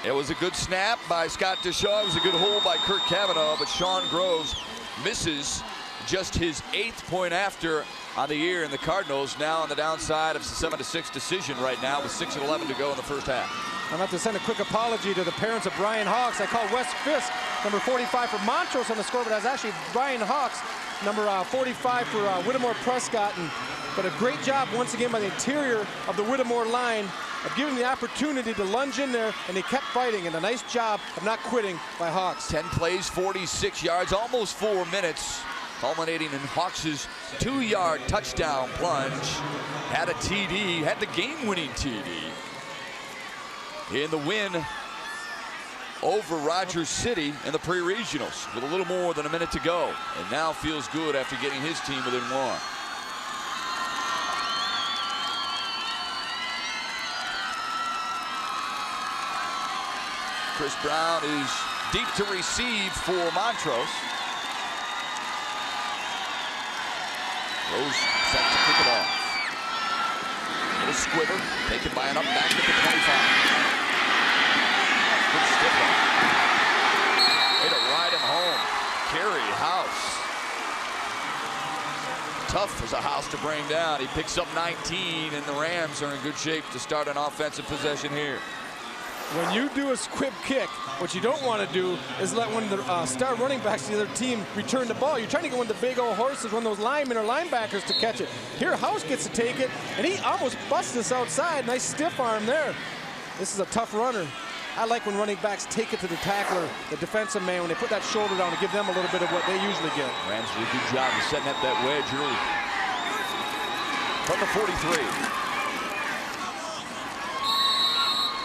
It was a good snap by Scott Dishaw. It was a good hold by Kirk Cavanaugh, but Sean Groves misses just his 8th point after on the year, and the Cardinals now on the downside of a 7-6 decision right now with 6:11 to go in the first half. I'm going to have to send a quick apology to the parents of Brian Hawks. I called Wes Fisk, number 45 for Montrose on the score, but that's actually Brian Hawks, number 45 for Whittemore Prescott. But a great job once again by the interior of the Whittemore line of giving the opportunity to lunge in there, and they kept fighting, and a nice job of not quitting by Hawks. 10 plays, 46 yards, almost 4 minutes, culminating in Hawks' 2-yard touchdown plunge. Had a TD, had the game-winning TD in the win over Rogers City in the pre-regionals with a little more than a minute to go, and now feels good after getting his team within 1. Chris Brown is deep to receive for Montrose. Rose set to kick it off. Little squiver, taken by an up back at the 25. Good stiff one. Way to ride him home. Carry House. Tough as a House to bring down. He picks up 19, and the Rams are in good shape to start an offensive possession here. When you do a squib kick, what you don't want to do is let one of the star running backs of the other team return the ball. You're trying to get one of the big old horses, one of those linemen or linebackers to catch it. Here, House gets to take it, and he almost busts this outside. Nice stiff arm there. This is a tough runner. I like when running backs take it to the tackler, the defensive man, when they put that shoulder down to give them a little bit of what they usually get. Rams did a good job of setting up that wedge early. From the 43.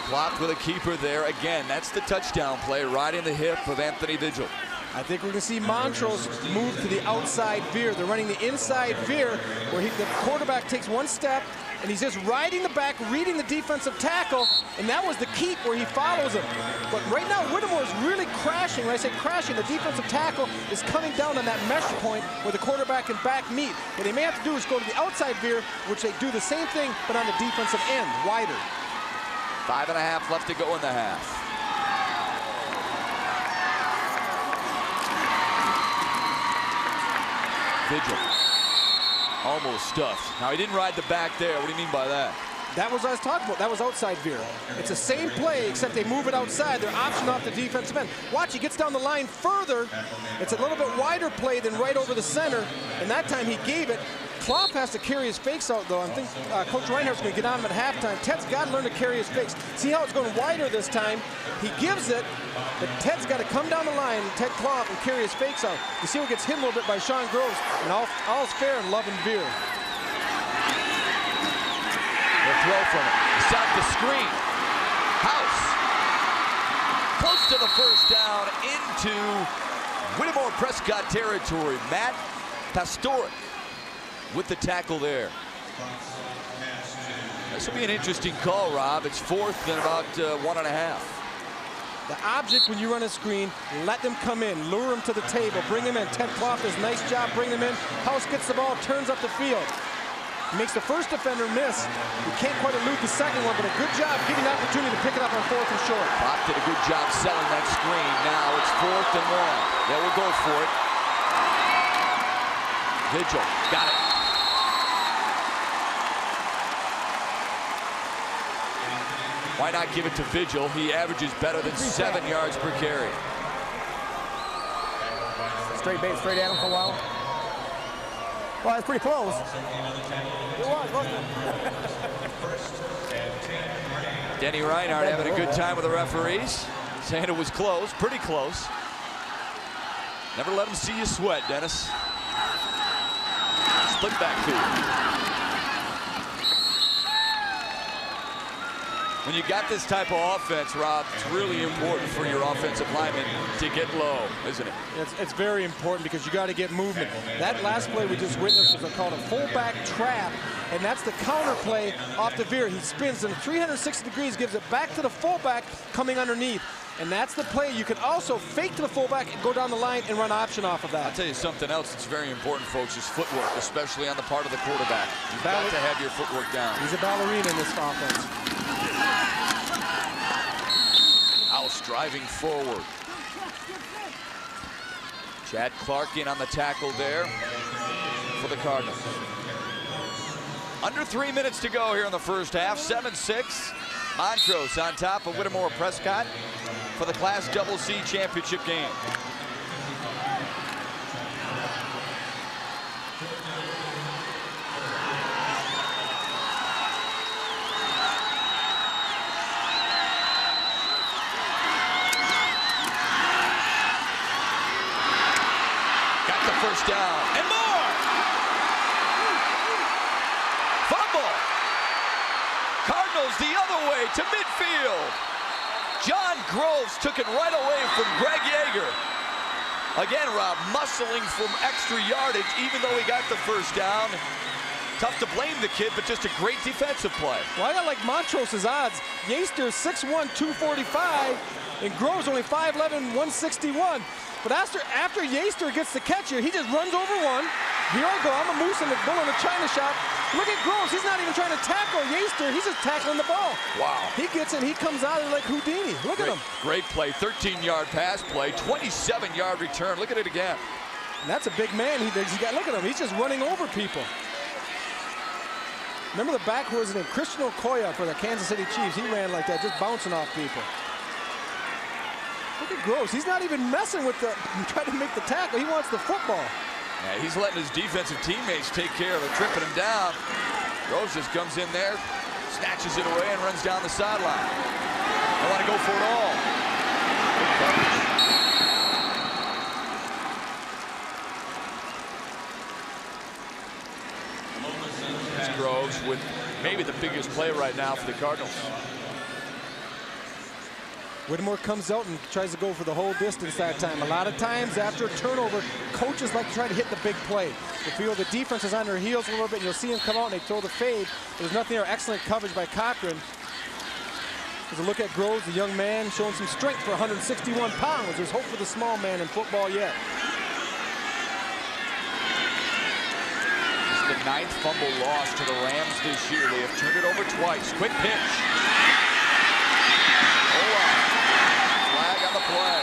Clock with a keeper there. Again, that's the touchdown play, right in the hip of Anthony Vigil. I think we're going to see Montrose move to the outside veer. They're running the inside veer, where the quarterback takes one step, and he's just riding the back, reading the defensive tackle, and that was the keep where he follows him. But right now, Whittemore is really crashing. When I say crashing, the defensive tackle is coming down on that mesh point where the quarterback and back meet. What they may have to do is go to the outside veer, which they do the same thing, but on the defensive end, wider. 5.5 left to go in the half. Vigil. Almost stuffed. Now, he didn't ride the back there. What do you mean by that? That was what I was talking about. That was outside veer. It's the same play, except they move it outside. They're option off the defensive end. Watch, he gets down the line further. It's a little bit wider play than right over the center, and that time he gave it. Klopp has to carry his fakes out, though. I think Coach Reinhardt's going to get on him at halftime. Ted's got to learn to carry his fakes. See how it's going wider this time? He gives it, but Ted's got to come down the line, Ted Klopp, and carry his fakes out. You see what gets hit a little bit by Sean Groves, and all's fair in love and beer. The throw from it. Set up the screen. House. Close to the first down into Whittemore Prescott territory. Matt Pastorik with the tackle there. This will be an interesting call, Rob. It's 4th and about 1.5. The object when you run a screen, let them come in, lure them to the table, bring them in. Ted Klopp does a nice job bringing them in. House gets the ball, turns up the field. He makes the first defender miss. He can't quite elude the second one, but a good job getting the opportunity to pick it up on 4th and short. Klopp did a good job selling that screen. Now it's 4th and 1. They will go for it. Vigil got it. Why not give it to Vigil? He averages better than 7 yards per carry. Straight bait, straight at him for a while. Well, that's pretty close. It was, wasn't it? Denny Reinhardt having a good time with the referees, saying it was close, pretty close. Never let them see you sweat, Dennis. Split backfield. When you got this type of offense, Rob, it's really important for your offensive linemen to get low, isn't it? It's very important because you got to get movement. That last play we just witnessed was called a fullback trap, and that's the counter play off the veer. He spins in 360 degrees, gives it back to the fullback coming underneath. And that's the play. You can also fake to the fullback and go down the line and run option off of that. I'll tell you something else that's very important, folks, is footwork, especially on the part of the quarterback. You've got to have your footwork down. He's a ballerina in this offense. House driving forward. Chad Clark in on the tackle there for the Cardinals. Under 3 minutes to go here in the first half. 7-6. Montrose on top of Whittemore Prescott for the Class CC championship game. Got the first down and more. Fumble. Cardinals the other way to midfield. John Groves took it right away from Greg Yeager. Again, Rob, muscling from extra yardage, even though he got the first down. Tough to blame the kid, but just a great defensive play. Well, I got like Montrose's odds. Yeaster 6'1", 245, and Groves only 5'11", 161. But after Yeaster gets the catch here, he just runs over one. Here I go, I'm a moose in the bull in the china shop. Look at Groves, he's not even trying to tackle Yeaster, he's just tackling the ball. Wow. He gets it, he comes out of it like Houdini. Look at him. Great play, 13-yard pass play, 27-yard return. Look at it again. And that's a big man. Look at him, he's just running over people. Remember the back who was named Christian Okoye for the Kansas City Chiefs? He ran like that, just bouncing off people. Look at Groves. He's not even messing with trying to make the tackle. He wants the football. Yeah, he's letting his defensive teammates take care of it, tripping him down. Groves just comes in there, snatches it away, and runs down the sideline. They want to go for it all. It's Groves with maybe the biggest play right now for the Cardinals. Whittemore comes out and tries to go for the whole distance that time. A lot of times after a turnover, coaches like to try to hit the big play. They feel the defense is on their heels a little bit, and you'll see them come out and they throw the fade. There's nothing there. Excellent coverage by Cochran. As a look at Groves, the young man showing some strength for 161 pounds. There's hope for the small man in football yet. This is the 9th fumble loss to the Rams this year. They have turned it over twice. Quick pitch. Flag on the play.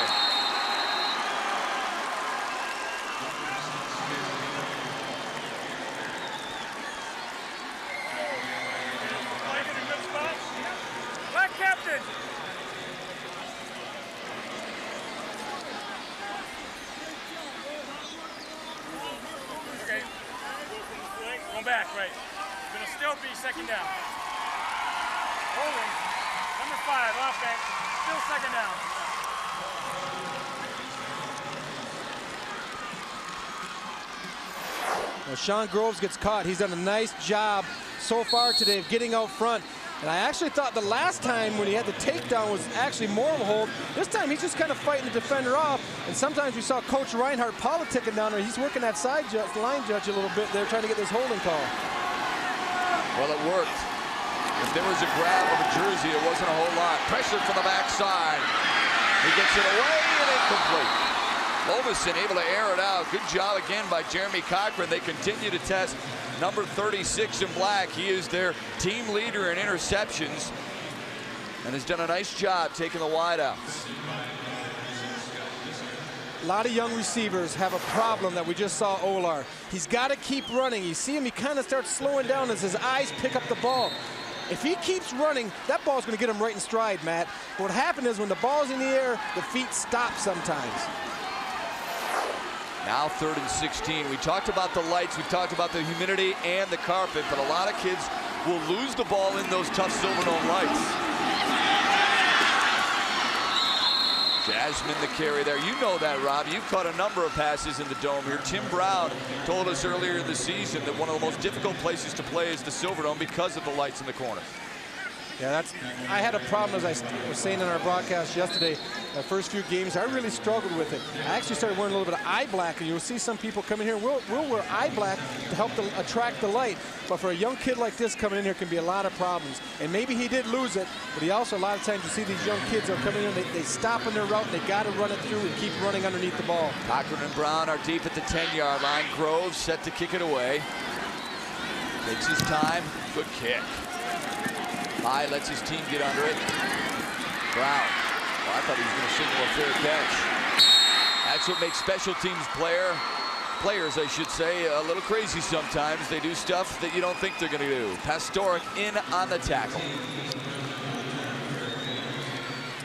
Black captain. Okay. Going back, right. Gonna still be second down. Holding. Number 5, offense. Still second down. Now Sean Groves gets caught. He's done a nice job so far today of getting out front. And I actually thought the last time when he had the takedown was actually more of a hold. This time he's just kind of fighting the defender off. And sometimes we saw Coach Reinhardt politicking down there. He's working that side judge, line judge a little bit there, trying to get this holding call. Well, it worked. If there was a grab of a jersey, it wasn't a whole lot. Pressure from the backside. He gets it away and incomplete. Lovison able to air it out. Good job again by Jeremy Cochran. They continue to test number 36 in black. He is their team leader in interceptions and has done a nice job taking the wideouts. A lot of young receivers have a problem that we just saw Olar. He's got to keep running. You see him, he kind of starts slowing down as his eyes pick up the ball. If he keeps running, that ball's going to get him right in stride, Matt. What happened is when the ball's in the air, the feet stop sometimes. Now 3rd and 16. We talked about the lights, we talked about the humidity and the carpet, but a lot of kids will lose the ball in those tough Silverdome lights. Jasmine the carry there. You know that, Rob. You've caught a number of passes in the dome here. Tim Brown told us earlier in the season that one of the most difficult places to play is the Silverdome because of the lights in the corner. Yeah, I had a problem, as I was saying in our broadcast yesterday, the first few games, I really struggled with it. I actually started wearing a little bit of eye black, and you'll see some people come in here, we'll wear eye black to help attract the light. But for a young kid like this coming in here can be a lot of problems. And maybe he did lose it, but he also, a lot of times you see these young kids are coming in, they stop in their route, and they got to run it through and keep running underneath the ball. Cochran and Brown are deep at the 10-yard line. Groves set to kick it away. Takes his time, good kick. High lets his team get under it. Brown. Oh, I thought he was going to signal a fair catch. That's That's what makes special teams players, I should say, a little crazy sometimes. They do stuff that you don't think they're going to do. Pastoric in on the tackle.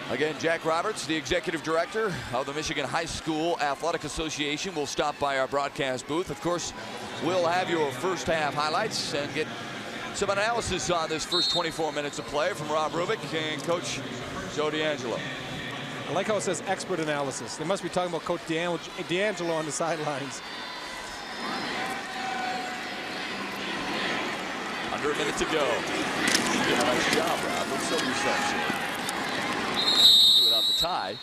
Again, Jack Roberts, the executive director of the Michigan High School Athletic Association, will stop by our broadcast booth. Of course, we'll have your first half highlights and get some analysis on this first 24 minutes of play from Rob Rubik and Coach Joe D'Angelo. I like how it says expert analysis. They must be talking about Coach D'Angelo on the sidelines. Under a minute to go. You did a nice job, Rob. Don't sell yourself short. Without the tie,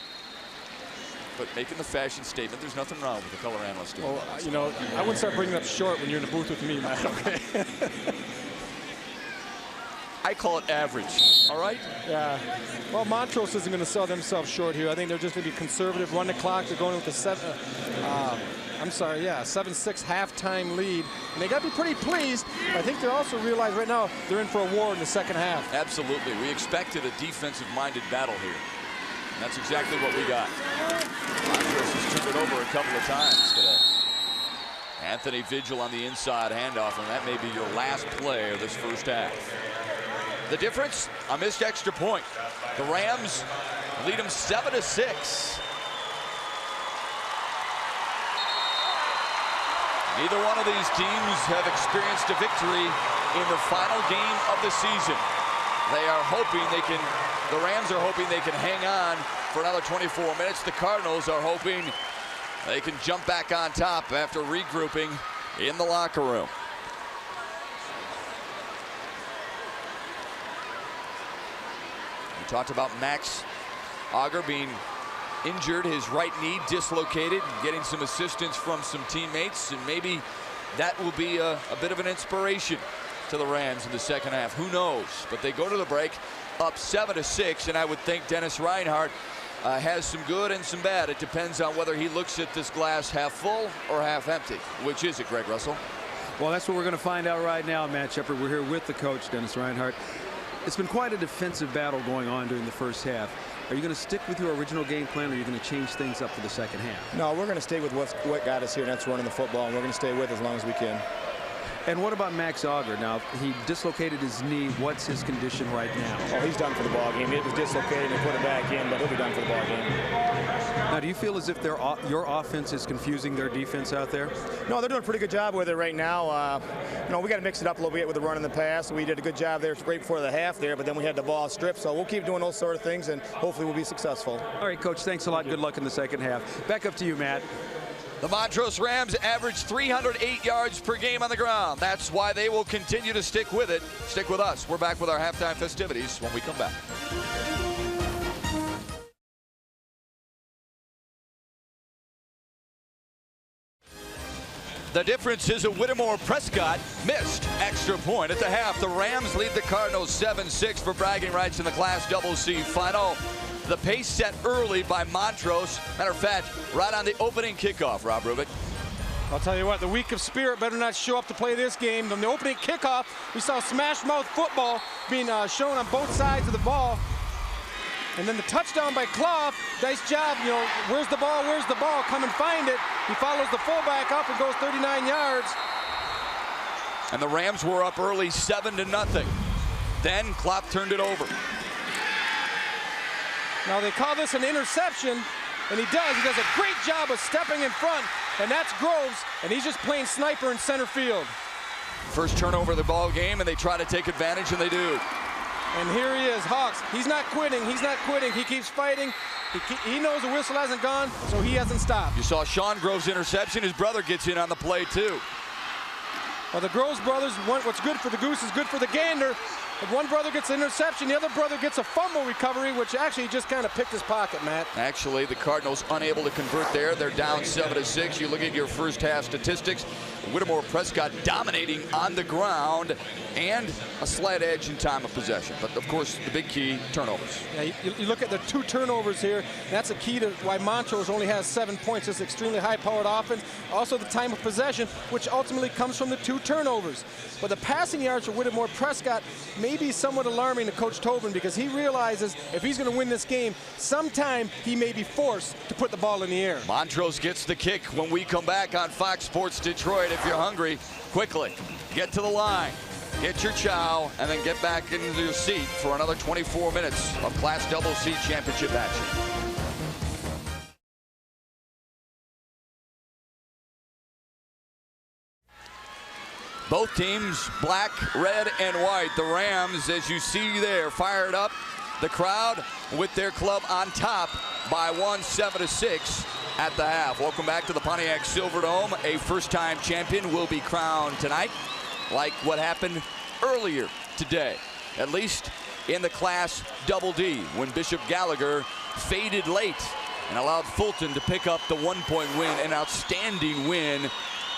but making the fashion statement, there's nothing wrong with the color analyst doing. Well, you know, I wouldn't start bringing up short when you're in the booth with me, Matt. Okay. I call it average. All right? Yeah. Well, Montrose isn't going to sell themselves short here. I think they're just going to be conservative, run the clock. They're going with the 7-6 halftime lead. And they got to be pretty pleased. I think they also realize right now they're in for a war in the second half. Absolutely. We expected a defensive-minded battle here. And that's exactly what we got. Montrose has turned it over a couple of times today. Anthony Vigil on the inside handoff, and that may be your last play of this first half. The difference, a missed extra point. The Rams lead them 7-6. Neither one of these teams have experienced a victory in the final game of the season. They are hoping they can, the Rams are hoping they can hang on for another 24 minutes. The Cardinals are hoping they can jump back on top after regrouping in the locker room. We talked about Max Auger being injured, his right knee dislocated, getting some assistance from some teammates, and maybe that will be a bit of an inspiration to the Rams in the second half. Who knows? But they go to the break up 7-6, and I would think Dennis Reinhardt has some good and some bad. It depends on whether he looks at this glass half full or half empty. Which is it, Greg Russell? Well, that's what we're going to find out right now, Matt Shepard. We're here with the coach, Dennis Reinhardt. It's been quite a defensive battle going on during the first half. Are you going to stick with your original game plan, or are you going to change things up for the second half? No, we're going to stay with what got us here, and that's running the football, and we're going to stay with it as long as we can. And what about Max Auger? Now, he dislocated his knee. What's his condition right now? Oh, he's done for the ball game. It was dislocated and put it back in, but he'll be done for the ball game. Now, do you feel as if your offense is confusing their defense out there? No, they're doing a pretty good job with it right now. You know, we got to mix it up a little bit with the run in the pass. We did a good job there right before the half there, but then we had the ball stripped. So we'll keep doing those sort of things, and hopefully we'll be successful. All right, Coach, thanks a lot. Good luck in the second half. Back up to you, Matt. The Montrose Rams average 308 yards per game on the ground. That's why they will continue to stick with it. Stick with us. We're back with our halftime festivities when we come back. The difference is a Whittemore Prescott missed extra point at the half. The Rams lead the Cardinals 7-6 for bragging rights in the Class CC final. The pace set early by Montrose. Matter of fact, right on the opening kickoff, Rob Rubik. I'll tell you what, the weak of spirit better not show up to play this game. From the opening kickoff, we saw smash mouth football being shown on both sides of the ball. And then the touchdown by Clough, nice job, you know, where's the ball, come and find it. He follows the fullback up and goes 39 yards. And the Rams were up early 7-0. Then Clough turned it over. Now they call this an interception, and he does. He does a great job of stepping in front, and that's Groves, and he's just playing sniper in center field. First turnover of the ball game, and they try to take advantage, and they do. And here he is, Hawks. He's not quitting. He's not quitting. He keeps fighting. He knows the whistle hasn't gone, so he hasn't stopped. You saw Sean Groves' interception. His brother gets in on the play, too. Well, the Groves brothers want what's good for the goose is good for the gander. If one brother gets an interception, the other brother gets a fumble recovery, which actually just kind of picked his pocket, Matt. Actually, the Cardinals unable to convert there. They're down 7-6. You look at your first half statistics. Whittemore Prescott dominating on the ground and a slight edge in time of possession. But of course, the big key, turnovers. Yeah, you look at the 2 turnovers here. That's a key to why Montrose only has 7 points. It's extremely high-powered offense. Also the time of possession, which ultimately comes from the 2 turnovers. But the passing yards for Whittemore Prescott may be somewhat alarming to Coach Tobin, because he realizes if he's going to win this game, sometime he may be forced to put the ball in the air. Montrose gets the kick when we come back on Fox Sports Detroit. If you're hungry, quickly get to the line, get your chow, and then get back into your seat for another 24 minutes of Class Double C championship action. Both teams black, red, and white. The Rams, as you see there, fired up. The crowd with their club on top by 1, 7-6 at the half. Welcome back to the Pontiac Silverdome. A first-time champion will be crowned tonight, like what happened earlier today, at least in the Class Double D, when Bishop Gallagher faded late and allowed Fulton to pick up the 1-point win. An outstanding win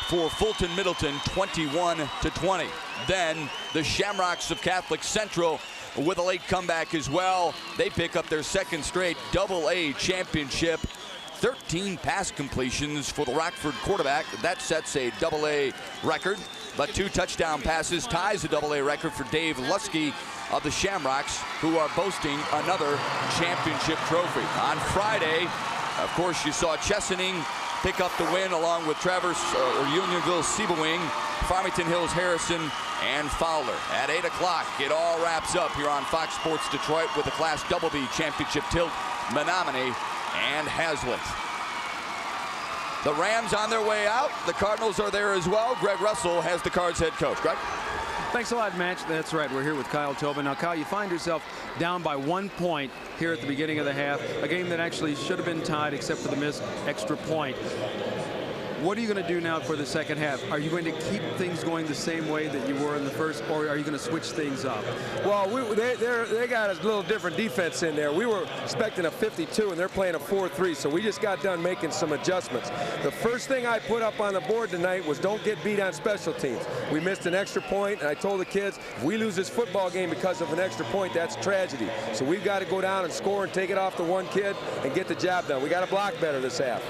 for Fulton Middleton, 21-20. Then the Shamrocks of Catholic Central with a late comeback as well. They pick up their 2nd straight Double-A championship. 13 pass completions for the Rockford quarterback. That sets a Double-A record, but 2 touchdown passes ties a Double-A record for Dave Lusky of the Shamrocks, who are boasting another championship trophy. On Friday, of course, you saw Chesaning pick up the win along with Traverse Unionville Sebewing, Farmington Hills Harrison, and Fowler. At 8 o'clock, it all wraps up here on Fox Sports Detroit with the Class Double B championship tilt, Menominee and Hazlitt. The Rams on their way out. The Cardinals are there as well. Greg Russell has the Cards head coach. Greg? Thanks a lot, Match. That's right. We're here with Kyle Tobin. Now, Kyle, you find yourself down by 1 point here at the beginning of the half. A game that actually should have been tied except for the missed extra point. What are you going to do now for the second half? Are you going to keep things going the same way that you were in the first, or are you going to switch things up? Well, they got a little different defense in there. We were expecting a 52, and they're playing a 4-3, so we just got done making some adjustments. The first thing I put up on the board tonight was don't get beat on special teams. We missed an extra point, and I told the kids, if we lose this football game because of an extra point, that's tragedy. So we've got to go down and score and take it off the one kid and get the job done. We got to block better this half.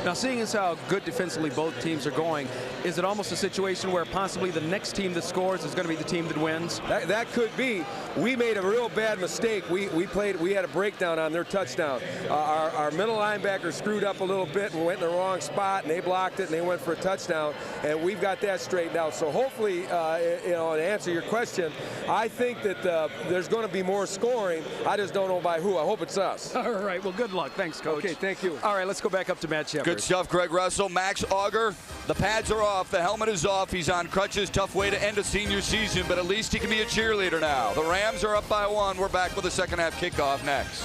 Now, seeing as how good defensively both teams are going, is it almost a situation where possibly the next team that scores is going to be the team that wins? That could be. We made a real bad mistake. We had a breakdown on their touchdown. Our middle linebacker screwed up a little bit and went in the wrong spot, and they blocked it, and they went for a touchdown, and we've got that straightened out. So hopefully, to answer your question, I think that there's going to be more scoring. I just don't know by who. I hope it's us. All right. Well, good luck. Thanks, Coach. Okay, thank you. All right, let's go back up to Matt Shepard. Good stuff, Greg Russell. Max Auger, the pads are off, the helmet is off, he's on crutches. Tough way to end a senior season, but at least he can be a cheerleader now. The Rams are up by 1. We're back with the second half kickoff next.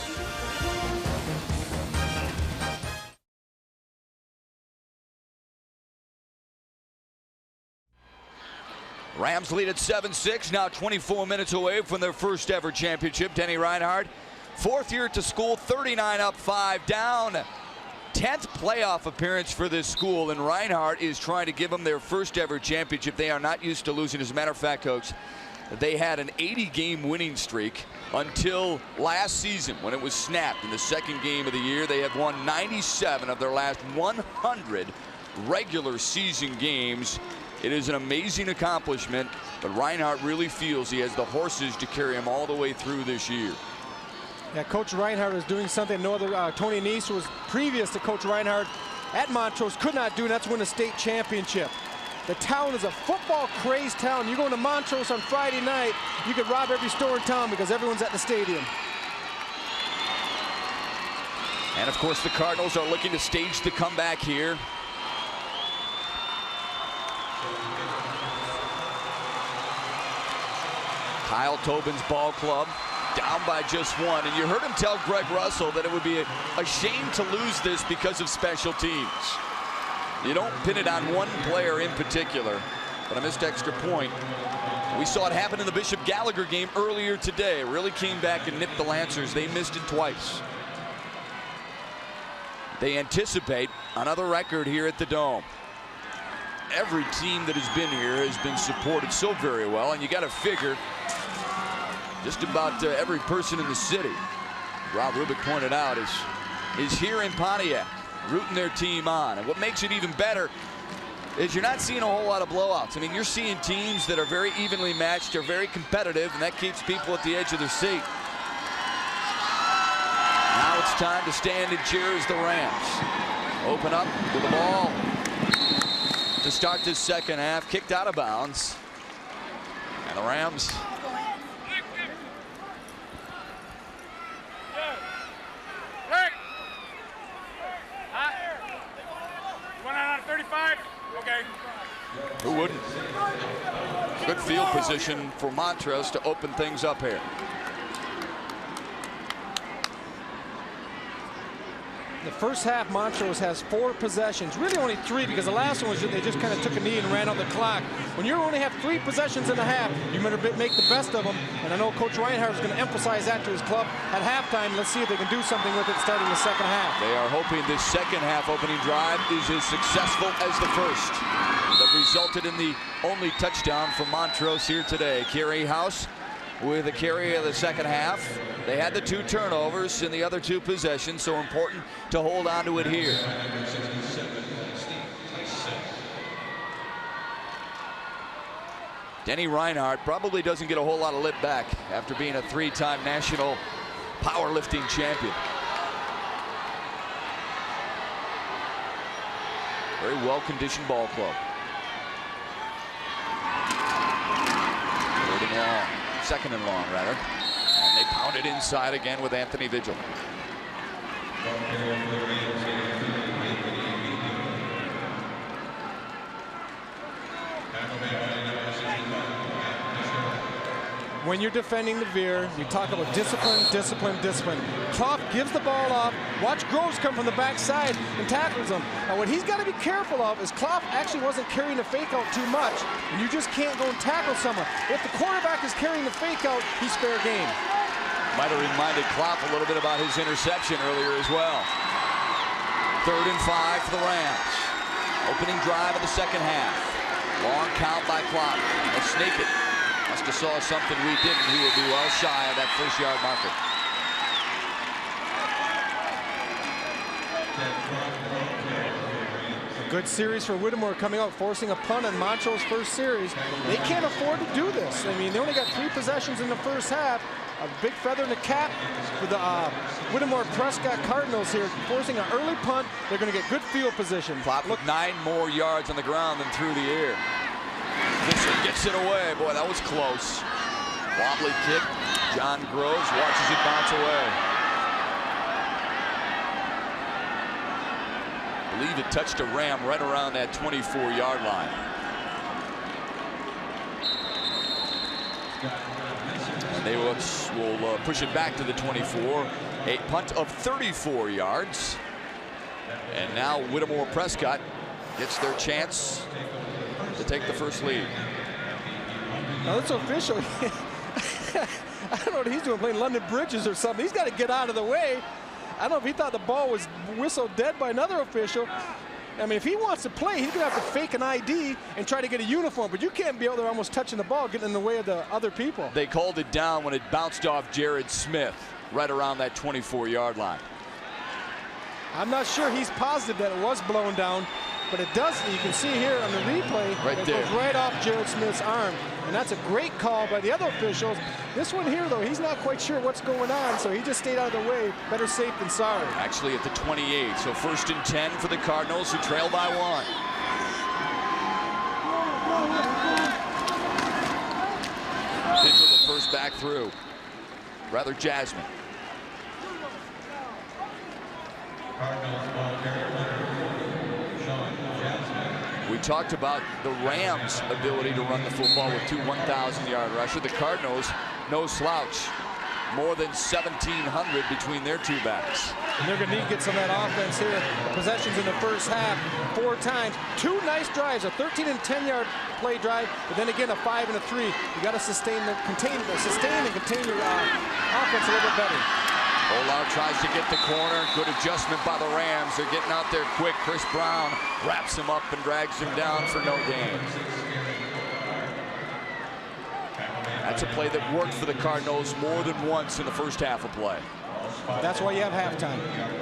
Rams lead at 7-6, now 24 minutes away from their first ever championship. Denny Reinhardt, 4th year to school, 39 up, 5 down. 10th playoff appearance for this school, and Reinhardt is trying to give them their first ever championship. They are not used to losing. As a matter of fact, Coach, they had an 80-game winning streak until last season when it was snapped in the 2nd game of the year. They have won 97 of their last 100 regular season games. It is an amazing accomplishment, but Reinhardt really feels he has the horses to carry him all the way through this year. Yeah, Coach Reinhardt is doing something no other. Tony Neese, who was previous to Coach Reinhardt at Montrose, could not do, and that's win a state championship. The town is a football-crazed town. You go to Montrose on Friday night, you could rob every store in town because everyone's at the stadium. And of course, the Cardinals are looking to stage the comeback here. Kyle Tobin's ball club down by just 1, and you heard him tell Greg Russell that it would be a shame to lose this because of special teams. You don't pin it on one player in particular, but a missed extra point. We saw it happen in the Bishop Gallagher game earlier today. Really came back and nipped the Lancers. They missed it twice. They anticipate another record here at the Dome. every team that has been here has been supported so very well, and you got to figure just about every person in the city, Rob Rubik pointed out, is here in Pontiac, rooting their team on. And what makes it even better is you're not seeing a whole lot of blowouts. I mean, you're seeing teams that are very evenly matched, are very competitive, and that keeps people at the edge of their seat. Now it's time to stand and cheer as the Rams open up with the ball to start this second half. Kicked out of bounds. And the Rams who wouldn't? Good field position for Montrose to open things up here. The first half, Montrose has 4 possessions, really only 3, because the last one was they just kind of took a knee and ran out the clock. When you only have 3 possessions in a half, you better make the best of them. And I know Coach Reinhardt is going to emphasize that to his club at halftime. Let's see if they can do something with it starting the second half. They are hoping this second half opening drive is as successful as the first. That resulted in the only touchdown for Montrose here today. Kerry House with a carry of the second half. They had the 2 turnovers in the other 2 possessions, so important to hold on to it here. Denny Reinhardt probably doesn't get a whole lot of lit back after being a 3-time national powerlifting champion. Very well-conditioned ball club. Third and long. Second and long, rather. And they pound it inside again with Anthony Vigil. When you're defending the veer, you talk about discipline, discipline, discipline. Clough gives the ball off. Watch Groves come from the backside and tackles him. Now, what he's got to be careful of is Clough actually wasn't carrying the fake out too much, and you just can't go and tackle someone. If the quarterback is carrying the fake out, he's fair game. Might have reminded Clough a little bit about his interception earlier as well. 3rd and 5 for the Rams. Opening drive of the second half. Long count by Clough. They'll snake it. Must have saw something we didn't. He will be well shy of that first-yard marker. A good series for Whittemore coming out, forcing a punt on Montrose's first series. They can't afford to do this. I mean, they only got 3 possessions in the first half. A big feather in the cap for the Whittemore Prescott Cardinals here, forcing an early punt. They're going to get good field position. Clough with 9 more yards on the ground than through the air. Fisher gets it away. Boy, that was close. Wobbly kick. John Groves watches it bounce away. I believe it touched a Ram right around that 24-yard line. And they will push it back to the 24. A punt of 34 yards. And now Whittemore Prescott gets their chance to take the first lead. Now this official, I don't know what he's doing, playing London Bridges or something. He's got to get out of the way. I don't know if he thought the ball was whistled dead by another official. I mean, if he wants to play, he's going to have to fake an ID and try to get a uniform. But you can't be out there almost touching the ball, getting in the way of the other people. They called it down when it bounced off Jared Smith right around that 24-yard line. I'm not sure he's positive that it was blown down, but it does. You can see here on the replay, it goes right off Jared Smith's arm. And that's a great call by the other officials. This one here, though, he's not quite sure what's going on, so he just stayed out of the way. Better safe than sorry. Actually at the 28, so 1st and 10 for the Cardinals, who trail by 1. Into the first back through. Rather Jasmine. We talked about the Rams' ability to run the football with 2 1,000-yard rushers. The Cardinals, no slouch. More than 1,700 between their 2 backs. And they're going to need to get some of that offense here. Possessions in the first half, 4 times. 2 nice drives, a 13 and 10-yard play drive, but then again a 5 and a 3. You got to sustain and contain your offense a little bit better. Olau tries to get the corner. Good adjustment by the Rams. They're getting out there quick. Chris Brown wraps him up and drags him down for no gain. That's a play that worked for the Cardinals more than once in the first half of play. That's why you have halftime.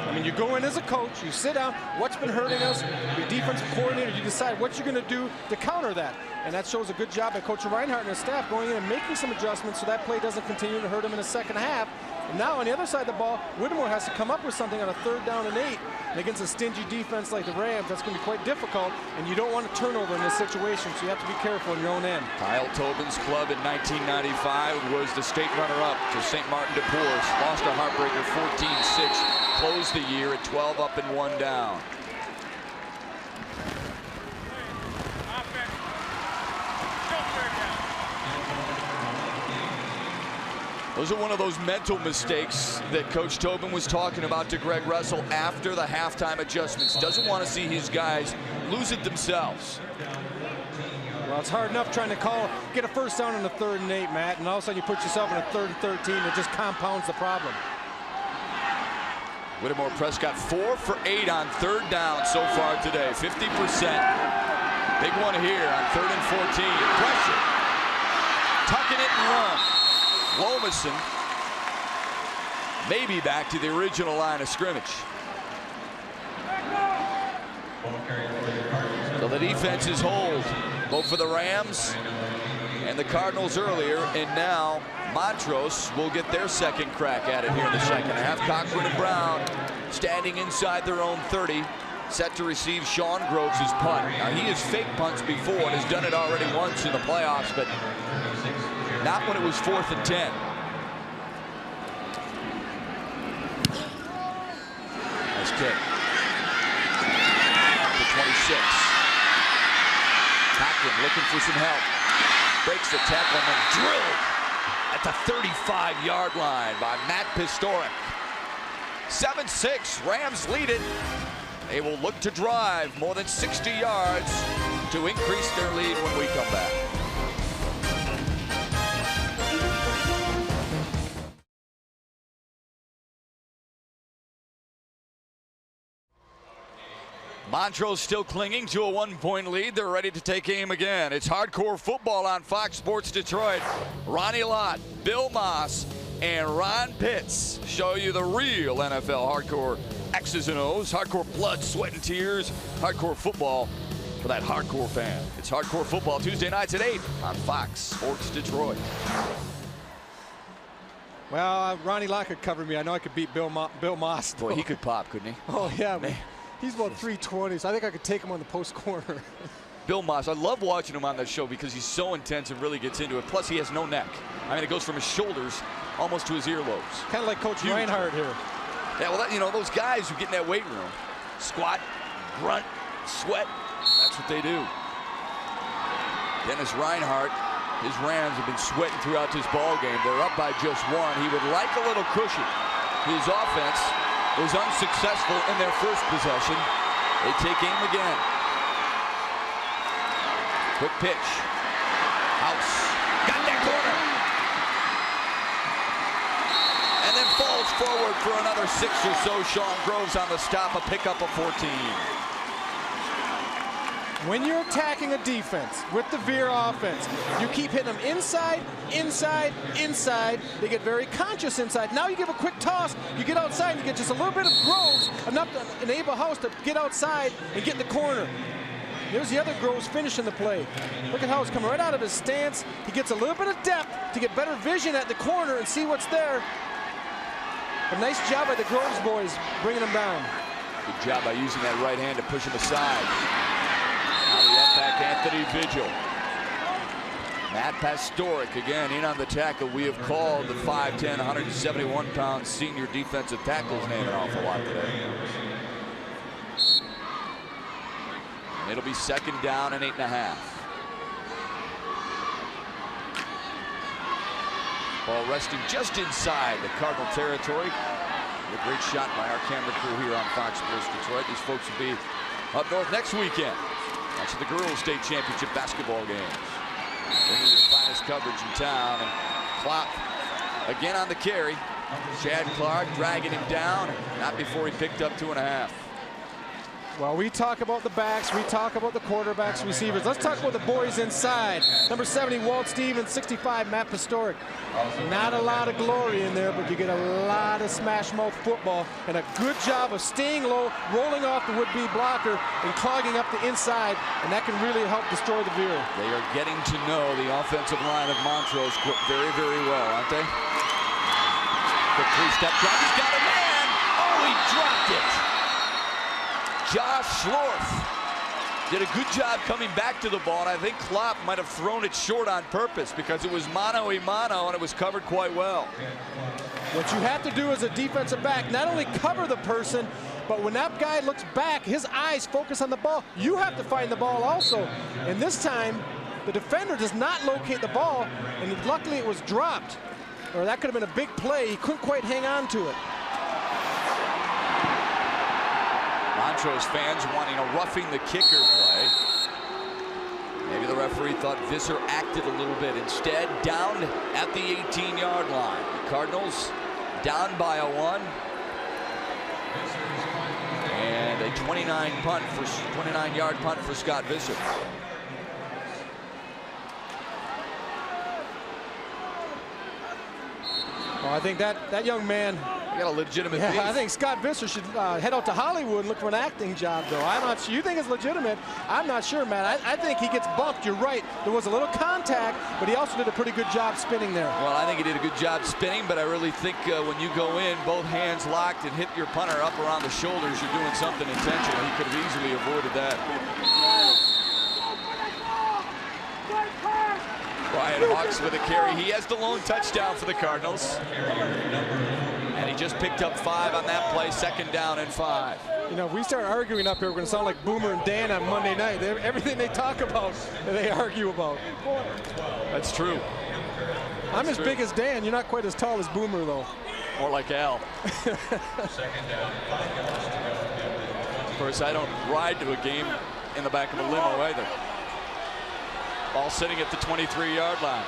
I mean, you go in as a coach, you sit down, what's been hurting us, your defensive coordinator, you decide what you're going to do to counter that. And that shows a good job by Coach Reinhardt and his staff going in and making some adjustments so that play doesn't continue to hurt him in the second half. And now on the other side of the ball, Whittemore has to come up with something on a 3rd down and 8. And against a stingy defense like the Rams, that's going to be quite difficult. And you don't want to turnover in this situation, so you have to be careful in your own end. Kyle Tobin's club in 1995 was the state runner-up to St. Martin de Porres. Lost a heartbreaker 14-6. Closed the year at 12 up and 1 down. Those are one of those mental mistakes that Coach Tobin was talking about to Greg Russell after the halftime adjustments. Doesn't want to see his guys lose it themselves. Well, it's hard enough trying to get a first down on the 3rd and 8, Matt, and all of a sudden you put yourself in a 3rd and 13. It just compounds the problem. Whittemore Prescott 4 for 8 on 3rd down so far today. 50%. Big one here on 3rd and 14. Pressure. Tucking it and run. Lomason maybe back to the original line of scrimmage. So the defenses hold both for the Rams and the Cardinals earlier, and now Montrose will get their second crack at it here in the second half. Cochran and Brown standing inside their own 30, set to receive Sean Groves' punt. Now he has faked punts before and has done it already once in the playoffs, but not when it was 4th and 10. Nice kick. To 26. Cochran looking for some help. Breaks the tackle and then drilled at the 35-yard line by Matt Pistoric. 7-6. Rams lead it. They will look to drive more than 60 yards to increase their lead when we come back. Montrose still clinging to a 1-point lead. They're ready to take aim again. It's hardcore football on Fox Sports Detroit. Ronnie Lott, Bill Moss, and Ron Pitts show you the real NFL hardcore X's and O's, hardcore blood, sweat, and tears, hardcore football for that hardcore fan. It's hardcore football Tuesday nights at 8 on Fox Sports Detroit. Well, Ronnie Lott could cover me. I know I could beat Bill Moss. Boy, he could pop, couldn't he? Oh, yeah, man. He's about 320, so I think I could take him on the post corner. Bill Moss, I love watching him on that show because he's so intense and really gets into it. Plus, he has no neck. I mean, it goes from his shoulders almost to his earlobes. Kind of like Coach Reinhardt here. Yeah, well, you know, those guys who get in that weight room, squat, grunt, sweat, that's what they do. Dennis Reinhardt, his Rams have been sweating throughout this ball game. They're up by just 1. He would like a little cushion. His offense was unsuccessful in their first possession. They take aim again. Quick pitch. House. Got that corner. And then falls forward for another 6 or so. Sean Groves on the stop, a pickup of 14. When you're attacking a defense with the veer offense, you keep hitting them inside, inside, inside. They get very conscious inside. Now you give a quick toss, you get outside, and you get just a little bit of Groves, enough to enable House to get outside and get in the corner. There's the other Groves finishing the play. Look at House coming right out of his stance. He gets a little bit of depth to get better vision at the corner and see what's there. A nice job by the Groves boys bringing him down. Good job by using that right hand to push him aside. Now the up back, Anthony Vigil. Matt Pistoric again in on the tackle. We have called the 5'10", 171-pound senior defensive tackle's name an awful lot today. And it'll be 2nd down and 8.5. Ball resting just inside the Cardinal territory. A great shot by our camera crew here on Fox Sports Detroit. These folks will be up north next weekend. That's the Girls State Championship basketball games. Bringing you the finest coverage in town. And Klopp again on the carry. Chad Clark dragging him down. Not before he picked up 2.5. Well, we talk about the backs, we talk about the quarterbacks, receivers. Let's talk about the boys inside. Number 70, Walt Stevens, 65, Matt Pastoric. Not a lot of glory in there, but you get a lot of smash mouth football and a good job of staying low, rolling off the would-be blocker and clogging up the inside, and that can really help destroy the veer. They are getting to know the offensive line of Montrose very, very well, aren't they? Quick three-step drop. He's got a man. Oh, he dropped it. Josh Schlorf did a good job coming back to the ball, and I think Klopp might have thrown it short on purpose because it was mano-a-mano, and it was covered quite well. What you have to do as a defensive back, not only cover the person, but when that guy looks back, his eyes focus on the ball. You have to find the ball also. And this time, the defender does not locate the ball, and luckily it was dropped. Or that could have been a big play. He couldn't quite hang on to it. Montrose fans wanting a roughing the kicker play. Maybe the referee thought Visser acted a little bit. Instead, down at the 18-yard line. The Cardinals down by a 1. And a 29-yard punt for Scott Visser. Well, I think that young man, got a legitimate yeah, beef. I think Scott Visser should head out to Hollywood and look for an acting job, though. I'm not sure. You think it's legitimate? I'm not sure, Matt. I think he gets bumped. You're right. There was a little contact, but he also did a pretty good job spinning there. Well, I think he did a good job spinning, but I really think when you go in, both hands locked and hit your punter up around the shoulders, you're doing something intentional. He could have easily avoided that. Ryan Hawks with a carry. He has the lone touchdown for the Cardinals. And he just picked up 5 on that play, 2nd down and 5. You know, if we start arguing up here, we're going to sound like Boomer and Dan on Monday night. Everything they talk about, they argue about. That's true. I'm as big as Dan. You're not quite as tall as Boomer, though. More like Al. Of course, I don't ride to a game in the back of a limo either. Ball sitting at the 23-yard line.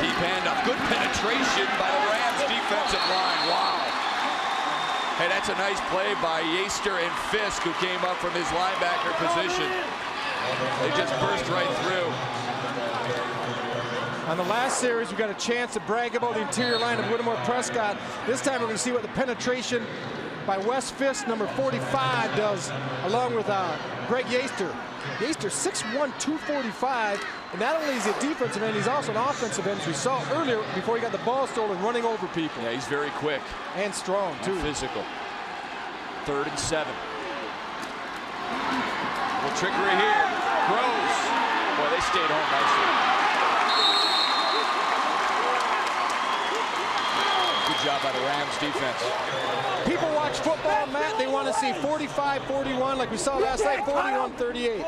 Deep handoff. Good penetration by the Rams defensive line. Wow. Hey, that's a nice play by Yaster and Fisk, who came up from his linebacker position. They just burst right through. On the last series, we got a chance to brag about the interior line of Whittemore Prescott. This time we're going to see what the penetration by Wes Fisk, number 45, does, along with Greg Yaster. Yaster 6'1", 245, and not only is he a defensive end, he's also an offensive end, as we saw earlier before he got the ball stolen, running over people. Yeah, he's very quick. And strong, too. And physical. 3rd and 7. Little trickery here. Groves. Boy, they stayed home nicely. Good job by the Rams defense. People watch football, Matt, they want to see 45-41 like we saw last night, 41-38.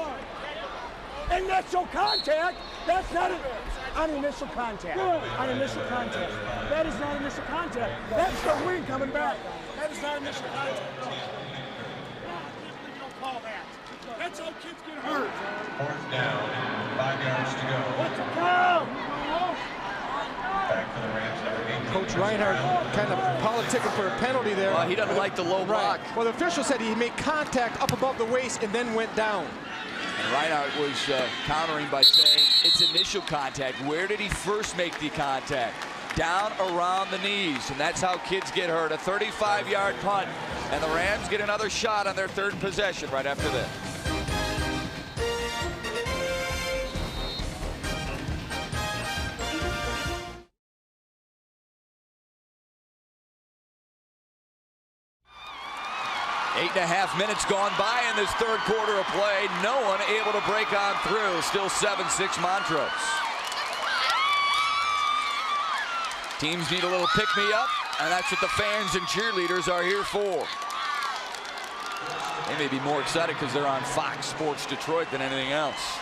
Initial contact, that's not an initial contact. On initial contact. That is not initial contact. That's the wing coming back. That is not initial contact. You don't call that. That's how kids get hurt. 4th down, 5 yards to go. What's the call? Back for the Rams, number 18. Coach Reinhardt kind of politicking for a penalty there. Well, he doesn't like the low block. Right. Well, the official said he made contact up above the waist and then went down. And Reinhardt was countering by saying it's initial contact. Where did he first make the contact? Down around the knees, and that's how kids get hurt. A 35-yard punt, and the Rams get another shot on their 3rd possession right after this. Eight and a half minutes gone by in this 3rd quarter of play. No one able to break on through. Still 7-6 Montrose. Teams need a little pick-me-up, and that's what the fans and cheerleaders are here for. They may be more excited because they're on Fox Sports Detroit than anything else.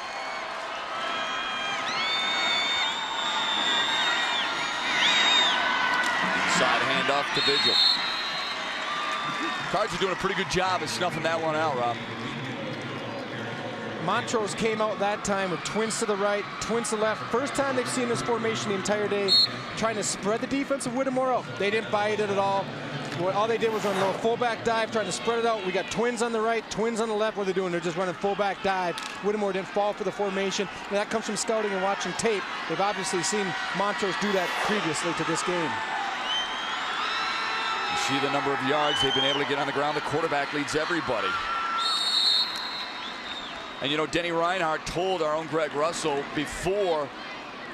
Inside handoff to Vigil. Cards are doing a pretty good job of snuffing that one out, Rob. Montrose came out that time with twins to the right, twins to the left. First time they've seen this formation the entire day, trying to spread the defense of Whittemore out. They didn't buy it at all. All they did was run a little fullback dive, trying to spread it out. We got twins on the right, twins on the left. What are they doing? They're just running fullback dive. Whittemore didn't fall for the formation. And that comes from scouting and watching tape. They've obviously seen Montrose do that previously to this game. You see the number of yards they've been able to get on the ground. The quarterback leads everybody. And you know, Denny Reinhardt told our own Greg Russell before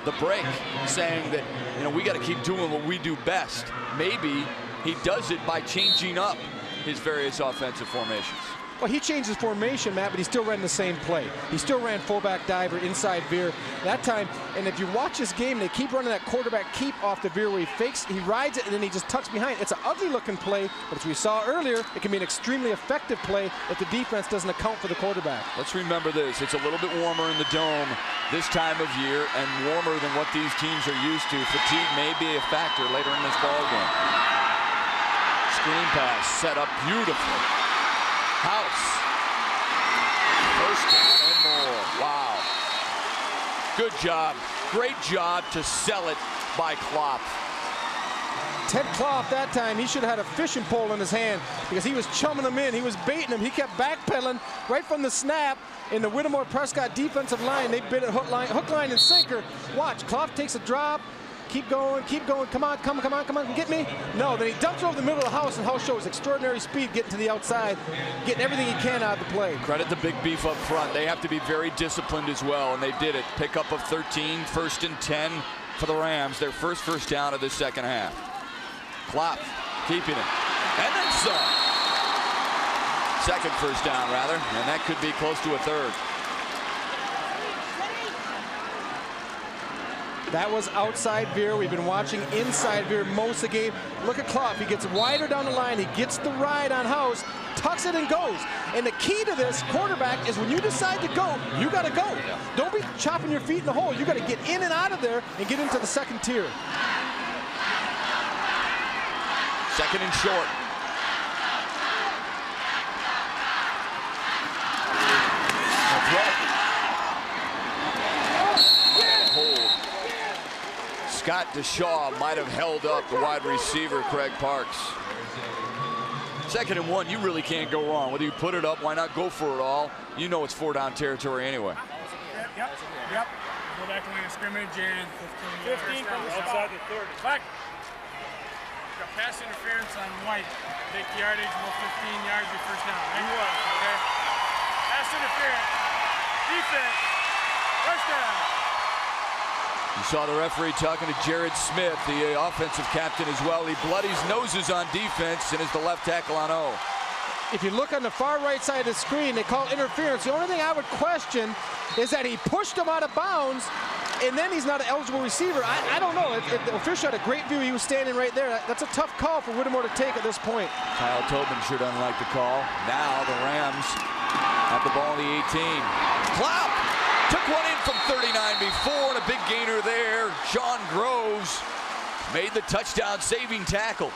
the break, saying that, you know, we got to keep doing what we do best. Maybe he does it by changing up his various offensive formations. Well, he changed his formation, Matt, but he still ran the same play. He still ran fullback dive or inside veer that time. And if you watch this game, they keep running that quarterback keep off the veer where he fakes, he rides it, and then he just tucks behind. It's an ugly-looking play, but as we saw earlier, it can be an extremely effective play if the defense doesn't account for the quarterback. Let's remember this. It's a little bit warmer in the dome this time of year and warmer than what these teams are used to. Fatigue may be a factor later in this ball game. Screen pass set up beautifully. House. First down and more. Wow. Good job. Great job to sell it by Klopp. Ted Klopp that time, he should have had a fishing pole in his hand because he was chumming him in. He was baiting him. He kept backpedaling right from the snap in the Whittemore Prescott defensive line. They bit it hook, line, and sinker. Watch, Klopp takes a drop. Keep going, come on, come on, get me. No, then he dumps over the middle of the house, and House shows extraordinary speed getting to the outside, getting everything he can out of the play. Credit the big beef up front. They have to be very disciplined as well, and they did it. Pickup of 13, 1st and 10 for the Rams, their first down of the second half. Klopp keeping it, and then some. Second first down, rather, and that could be close to a third. That was outside veer. We've been watching inside veer most of the game. Look at Klopp. He gets wider down the line. He gets the ride on House, tucks it and goes. And the key to this quarterback is when you decide to go, you got to go. Don't be chopping your feet in the hole. You got to get in and out of there and get into the second tier. Second and short. Scott DeShaw might have held up the wide receiver, Craig Parks. Second and 1, you really can't go wrong. Whether you put it up, why not go for it all? You know it's 4-down territory anyway. Yep. Go back to line of scrimmage and 15 from the outside the 30. Back. Got pass interference on White. Take the yardage, about 15 yards, your first down. Right? Okay. Pass interference. Defense. First down. You saw the referee talking to Jared Smith, the offensive captain as well. He bloodies noses on defense and is the left tackle on O. If you look on the far right side of the screen, they call interference. The only thing I would question is that he pushed him out of bounds, and then he's not an eligible receiver. I don't know. The official had a great view. He was standing right there. That's a tough call for Whittemore to take at this point. Kyle Tobin sure doesn't like the call. Now the Rams have the ball in the 18. Klopp took one in from 39 before, and a big gainer there. Sean Groves made the touchdown saving tackle.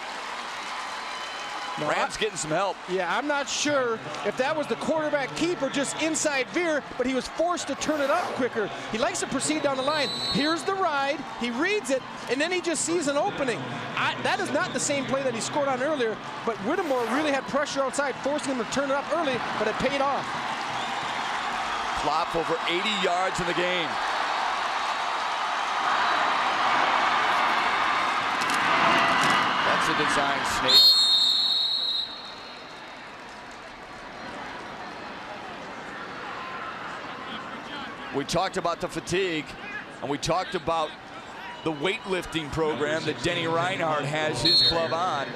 No, Rams getting some help. Yeah, I'm not sure if that was the quarterback keep or just inside veer, but he was forced to turn it up quicker. He likes to proceed down the line. Here's the ride. He reads it, and then he just sees an opening. That is not the same play that he scored on earlier, but Whittemore really had pressure outside, forcing him to turn it up early, but it paid off. Klopp over 80 yards in the game. That's a design snake. We talked about the fatigue, and we talked about the weightlifting program that Denny Reinhardt has his club on.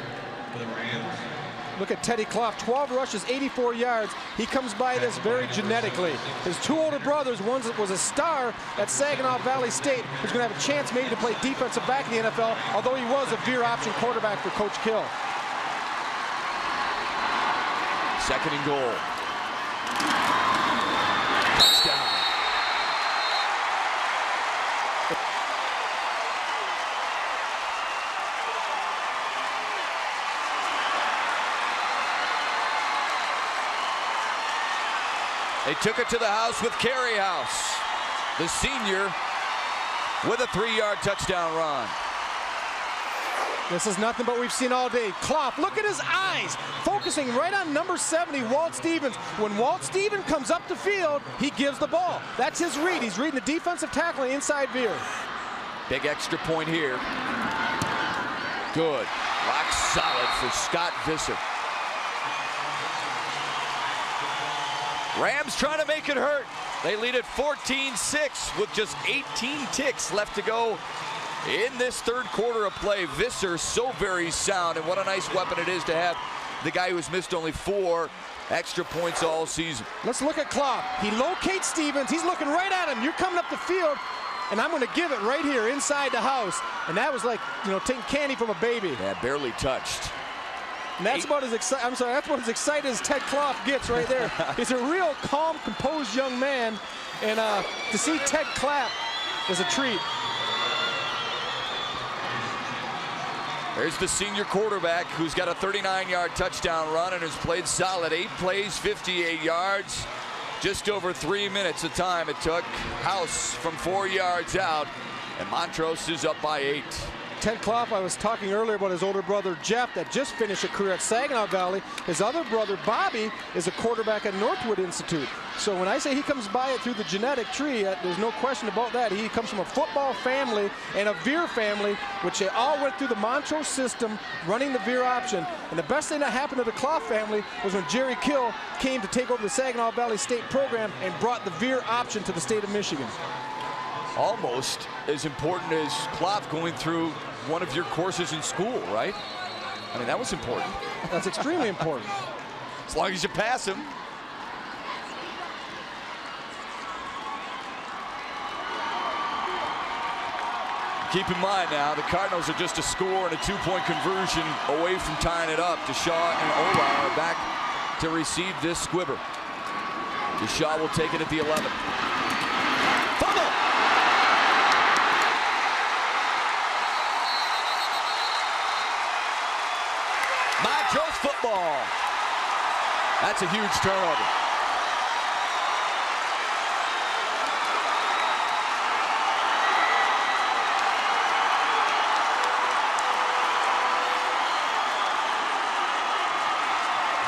Look at Teddy Klopp, 12 rushes, 84 yards. He comes by this very genetically. His two older brothers, one was a star at Saginaw Valley State, who's going to have a chance maybe to play defensive back in the NFL, although he was a veer option quarterback for Coach Kill. Second and goal. Touchdown. They took it to the house with Careyhouse, the senior, with a 3-yard touchdown run. This is nothing but we've seen all day. Clough, look at his eyes, focusing right on number 70, Walt Stevens. When Walt Stevens comes up the field, he gives the ball. That's his read. He's reading the defensive tackle inside veer. Big extra point here. Good. Rock solid for Scott Visser. Rams trying to make it hurt. They lead at 14-6 with just 18 ticks left to go in this third quarter of play. Visser so very sound, and what a nice weapon it is to have the guy who has missed only 4 extra points all season. Let's look at Clough. He locates Stevens. He's looking right at him. You're coming up the field, and I'm going to give it right here inside the house. And that was like, you know, taking candy from a baby. Yeah, barely touched. And that's about as excited. I'm sorry, that's about as excited as Ted Clough gets right there. He's a real calm, composed young man, and to see Ted clap is a treat. There's the senior quarterback who's got a 39-yard touchdown run and has played solid. 8 plays, 58 yards. Just over 3 minutes of time it took. House from 4 yards out, and Montrose is up by 8. Ted Clough, I was talking earlier about his older brother Jeff that just finished a career at Saginaw Valley. His other brother Bobby is a quarterback at Northwood Institute. So when I say he comes by it through the genetic tree, there's no question about that. He comes from a football family and a veer family, which they all went through the Montrose system, running the veer option. And the best thing that happened to the Clough family was when Jerry Kill came to take over the Saginaw Valley State program and brought the veer option to the state of Michigan. Almost as important as Clough going through one of your courses in school, right? I mean, that was important. That's extremely important. As long as you pass him. Keep in mind now, the Cardinals are just a score and a 2-point conversion away from tying it up. Deshaw and Ola are back to receive this squibber. Deshaw will take it at the 11. Fumble! Montrose football. That's a huge turnover.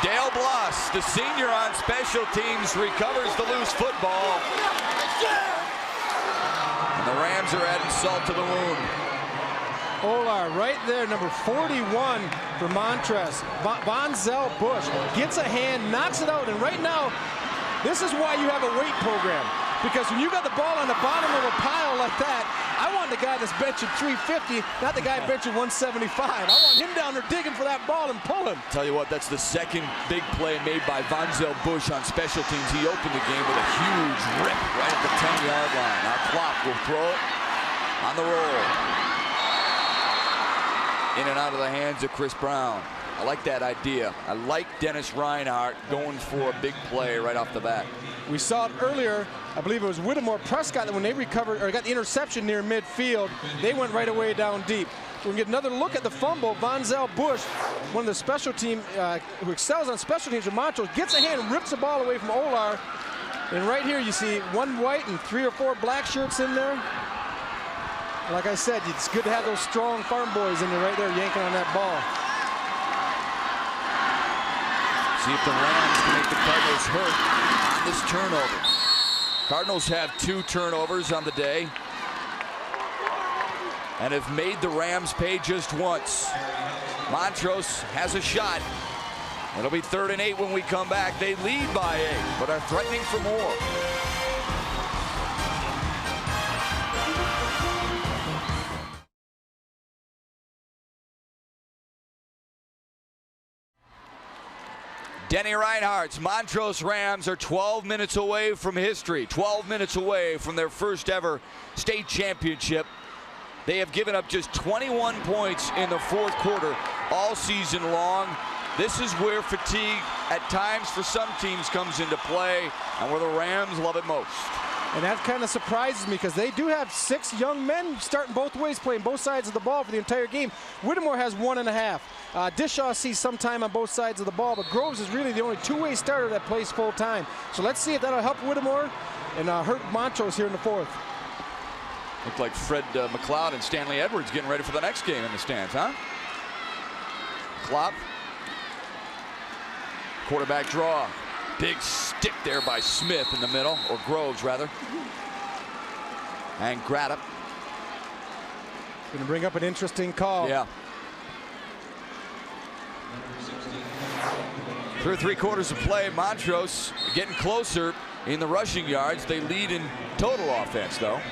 Dale Bloss, the senior on special teams, recovers the loose football. And the Rams are adding salt to the wound. Olar right there, number 41 for Montrose. Vonzel Bush gets a hand, knocks it out, and right now, this is why you have a weight program. Because when you got the ball on the bottom of a pile like that, I want the guy that's benching 350, not the guy benching 175. I want him down there digging for that ball and pulling. Tell you what, that's the second big play made by Vonzel Bush on special teams. He opened the game with a huge rip right at the 10-yard line. Now Clough will throw it on the roll. In and out of the hands of Chris Brown. I like that idea. I like Dennis Reinhardt going for a big play right off the bat. We saw it earlier. I believe it was Whittemore Prescott that when they recovered or got the interception near midfield, they went right away down deep. We'll get another look at the fumble. Vonzel Bush, one of the special team who excels on special teams for Montrose, gets a hand and rips the ball away from Olar. And right here you see 1 white and 3 or 4 black shirts in there. Like I said, it's good to have those strong farm boys in there right there yanking on that ball. See if the Rams can make the Cardinals hurt on this turnover. Cardinals have 2 turnovers on the day and have made the Rams pay just once. Montrose has a shot. It'll be 3rd and 8 when we come back. They lead by 8, but are threatening for more. Denny Reinhardt's Montrose Rams are 12 minutes away from history, 12 minutes away from their first ever state championship. They have given up just 21 points in the 4th quarter all season long. This is where fatigue at times for some teams comes into play and where the Rams love it most. And that kind of surprises me because they do have 6 young men starting both ways, playing both sides of the ball for the entire game. Whittemore has 1.5. Dishaw sees some time on both sides of the ball, but Groves is really the only two-way starter that plays full time. So let's see if that'll help Whittemore and hurt Montrose here in the 4th. Looked like Fred McLeod and Stanley Edwards getting ready for the next game in the stands, huh? Klopp. Quarterback draw. Big stick there by Smith in the middle, or Groves rather. And Gratup. Going to bring up an interesting call. Yeah. Through 3 quarters of play, Montrose getting closer in the rushing yards. They lead in total offense, though.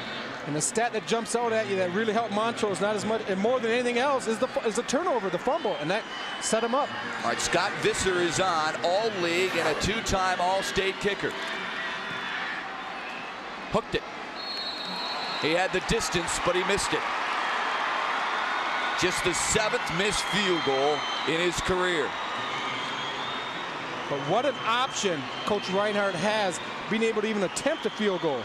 And the stat that jumps out at you that really helped Montrose, not as much and more than anything else, is the turnover, the fumble, and that set him up. All right, Scott Visser is on, all-league and a 2-time All-State kicker. Hooked it. He had the distance, but he missed it. Just the 7th missed field goal in his career. But what an option Coach Reinhardt has, being able to even attempt a field goal.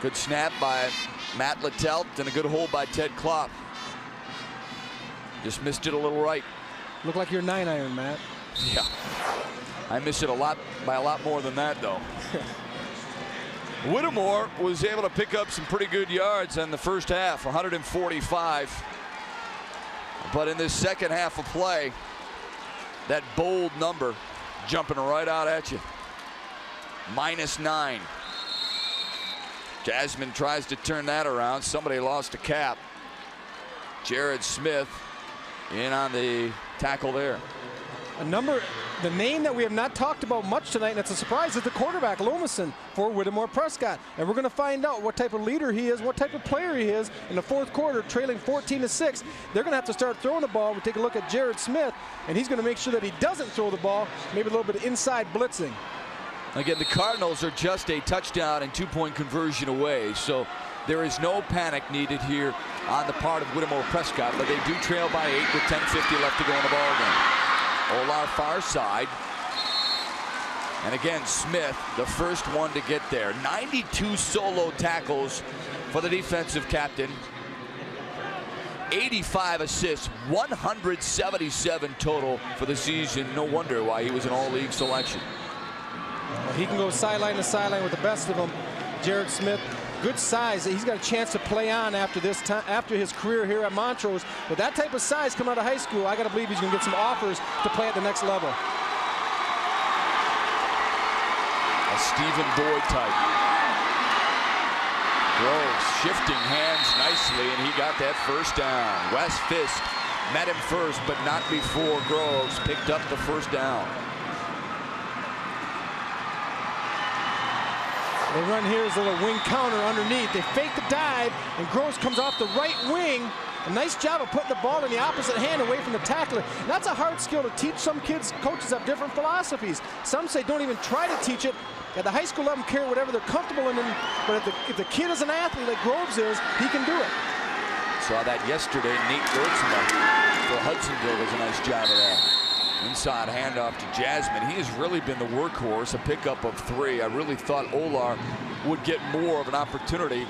Good snap by Matt Littell and a good hold by Ted Klopp. Just missed it a little right. Look like you're 9-iron, Matt. Yeah. I miss it a lot, by a lot more than that, though. Whittemore was able to pick up some pretty good yards in the first half, 145. But in this second half of play, that bold number jumping right out at you. -9. Jasmine tries to turn that around. Somebody lost a cap. Jared Smith in on the tackle there. The name that we have not talked about much tonight, and it's a surprise, is the quarterback, Lomason, for Whittemore Prescott. And we're going to find out what type of leader he is, what type of player he is in the 4th quarter, trailing 14-6. They're going to have to start throwing the ball. We take a look at Jared Smith, and he's going to make sure that he doesn't throw the ball, maybe a little bit of inside blitzing. Again, the Cardinals are just a touchdown and 2-point conversion away, so there is no panic needed here on the part of Whittemore Prescott, but they do trail by 8 with 10:50 left to go in the ball game. Olar far side. And again, Smith, the first one to get there. 92 solo tackles for the defensive captain. 85 assists, 177 total for the season. No wonder why he was an all-league selection. Well, he can go sideline to sideline with the best of them. Jared Smith, good size. He's got a chance to play on after this time, after his career here at Montrose. With that type of size coming out of high school, I got to believe he's going to get some offers to play at the next level. A Stephen Boyd type. Groves shifting hands nicely, and he got that first down. Wes Fisk met him first, but not before Groves picked up the first down. They run here as a little wing counter underneath. They fake the dive, and Groves comes off the right wing. A nice job of putting the ball in the opposite hand away from the tackler. And that's a hard skill to teach. Some kids, coaches have different philosophies. Some say don't even try to teach it. At the high school level, carry whatever they're comfortable in. But if the kid is an athlete like Groves is, he can do it. Saw that yesterday. Nate Gertzman for Hudsonville does a nice job of that. Inside handoff to Jasmine. He has really been the workhorse, a pickup of 3. I really thought Olar would get more of an opportunity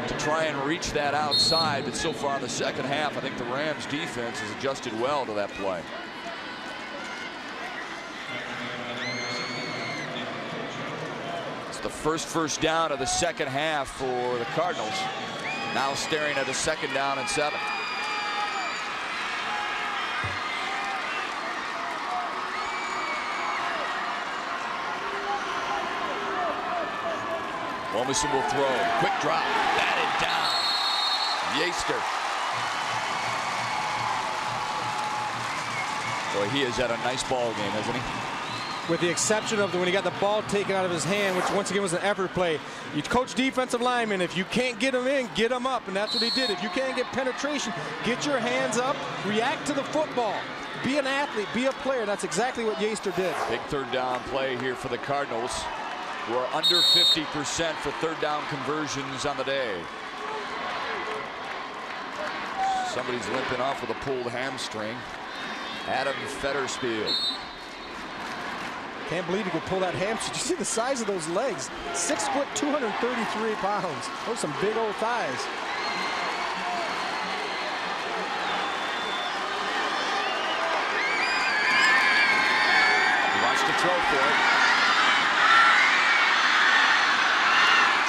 to try and reach that outside, but so far in the second half, I think the Rams defense has adjusted well to that play. It's the first down of the second half for the Cardinals. Now staring at a 2nd down and 7. Lomason will throw. Quick drop. Batted down. Yaster. Boy, he has had a nice ball game, hasn't he? With the exception of when he got the ball taken out of his hand, which once again was an effort play. You coach defensive linemen. If you can't get them in, get them up. And that's what he did. If you can't get penetration, get your hands up, react to the football. Be an athlete, be a player. That's exactly what Yaster did. Big 3rd down play here for the Cardinals, who are under 50% for 3rd down conversions on the day. Somebody's limping off with a pulled hamstring. Adam Fetterspiel. Can't believe he could pull that hamstring. You see the size of those legs. 6 foot, 233 pounds. Those are some big old thighs. He wants to throw for it.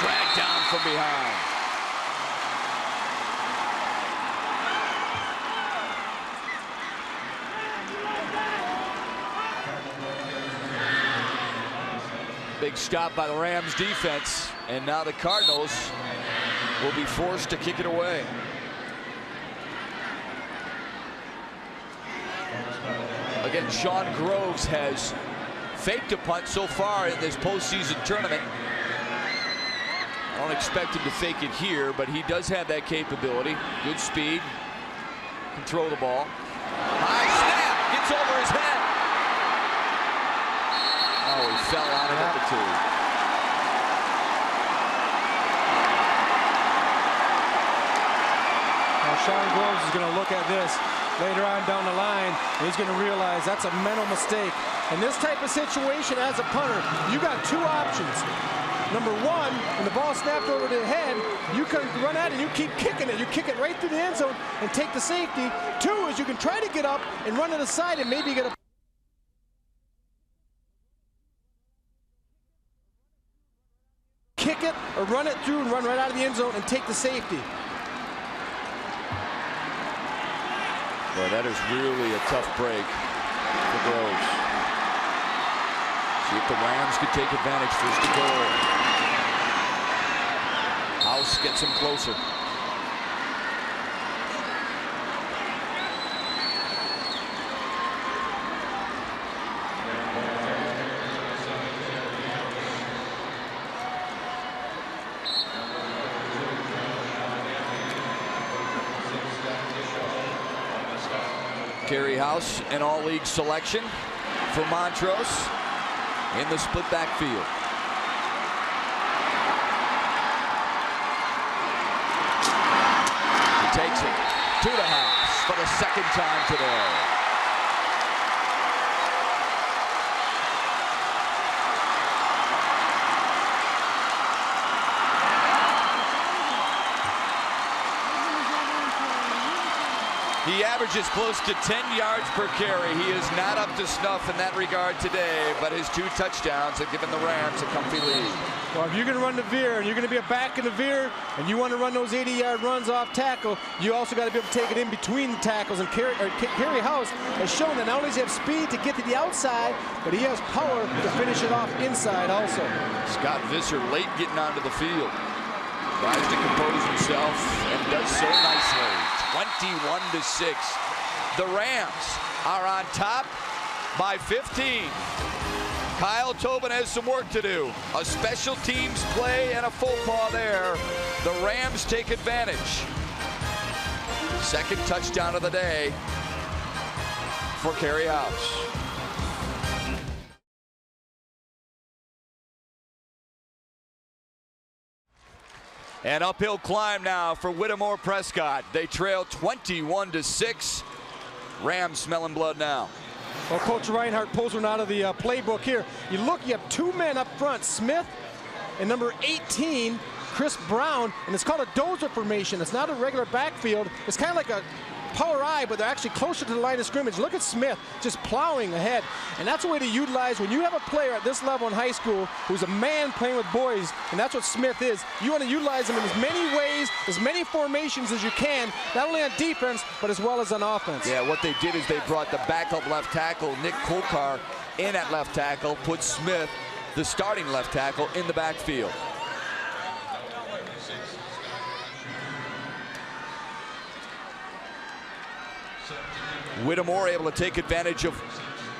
Dragged down from behind. Big stop by the Rams defense, and now the Cardinals will be forced to kick it away. Again, Sean Groves has faked a punt so far in this postseason tournament. I don't expect him to fake it here, but he does have that capability. Good speed, control the ball. High snap, gets over his head. Oh, he fell out of the 2. Now Sean Groves is going to look at this later on down the line, and he's going to realize that's a mental mistake. In this type of situation, as a punter, you got 2 options. Number 1, when the ball snapped over the head, you can run at it and you keep kicking it. You kick it right through the end zone and take the safety. 2 is you can try to get up and run to the side and maybe get a kick it or run it through and run right out of the end zone and take the safety. Well, that is really a tough break for Groves. See if the Rams could take advantage. First and goal. House gets him closer. Kerry House, an all-league selection for Montrose in the split backfield. He takes it to the house for the 2nd time today. He averages close to 10 yards per carry. He is not up to snuff in that regard today, but his 2 touchdowns have given the Rams a comfy lead. Well, if you're going to run the veer and you're going to be a back in the veer and you want to run those 80-yard runs off tackle, you also got to be able to take it in between the tackles. And Kerry House has shown that not only does he have speed to get to the outside, but he has power to finish it off inside also. Scott Visser late getting onto the field. Tries to compose himself and does so nicely. 21-6. The Rams are on top by 15. Kyle Tobin has some work to do. A special teams play and a faux pas there. The Rams take advantage. 2nd touchdown of the day for Kerry House. An uphill climb now for Whittemore Prescott. They trail 21-6. Rams smelling blood now. Well, Coach Reinhardt pulls one out of the playbook here. You look, you have 2 men up front, Smith and number 18, Chris Brown, and it's called a dozer formation. It's not a regular backfield. It's kind of like a power I, but they're actually closer to the line of scrimmage. Look at Smith just plowing ahead, and that's a way to utilize when you have a player at this level in high school who's a man playing with boys, and that's what Smith is. You want to utilize him in as many ways, as many formations as you can, not only on defense, but as well as on offense. Yeah, what they did is they brought the backup left tackle, Nick Kolkar, in at left tackle, put Smith, the starting left tackle, in the backfield. Whittemore able to take advantage of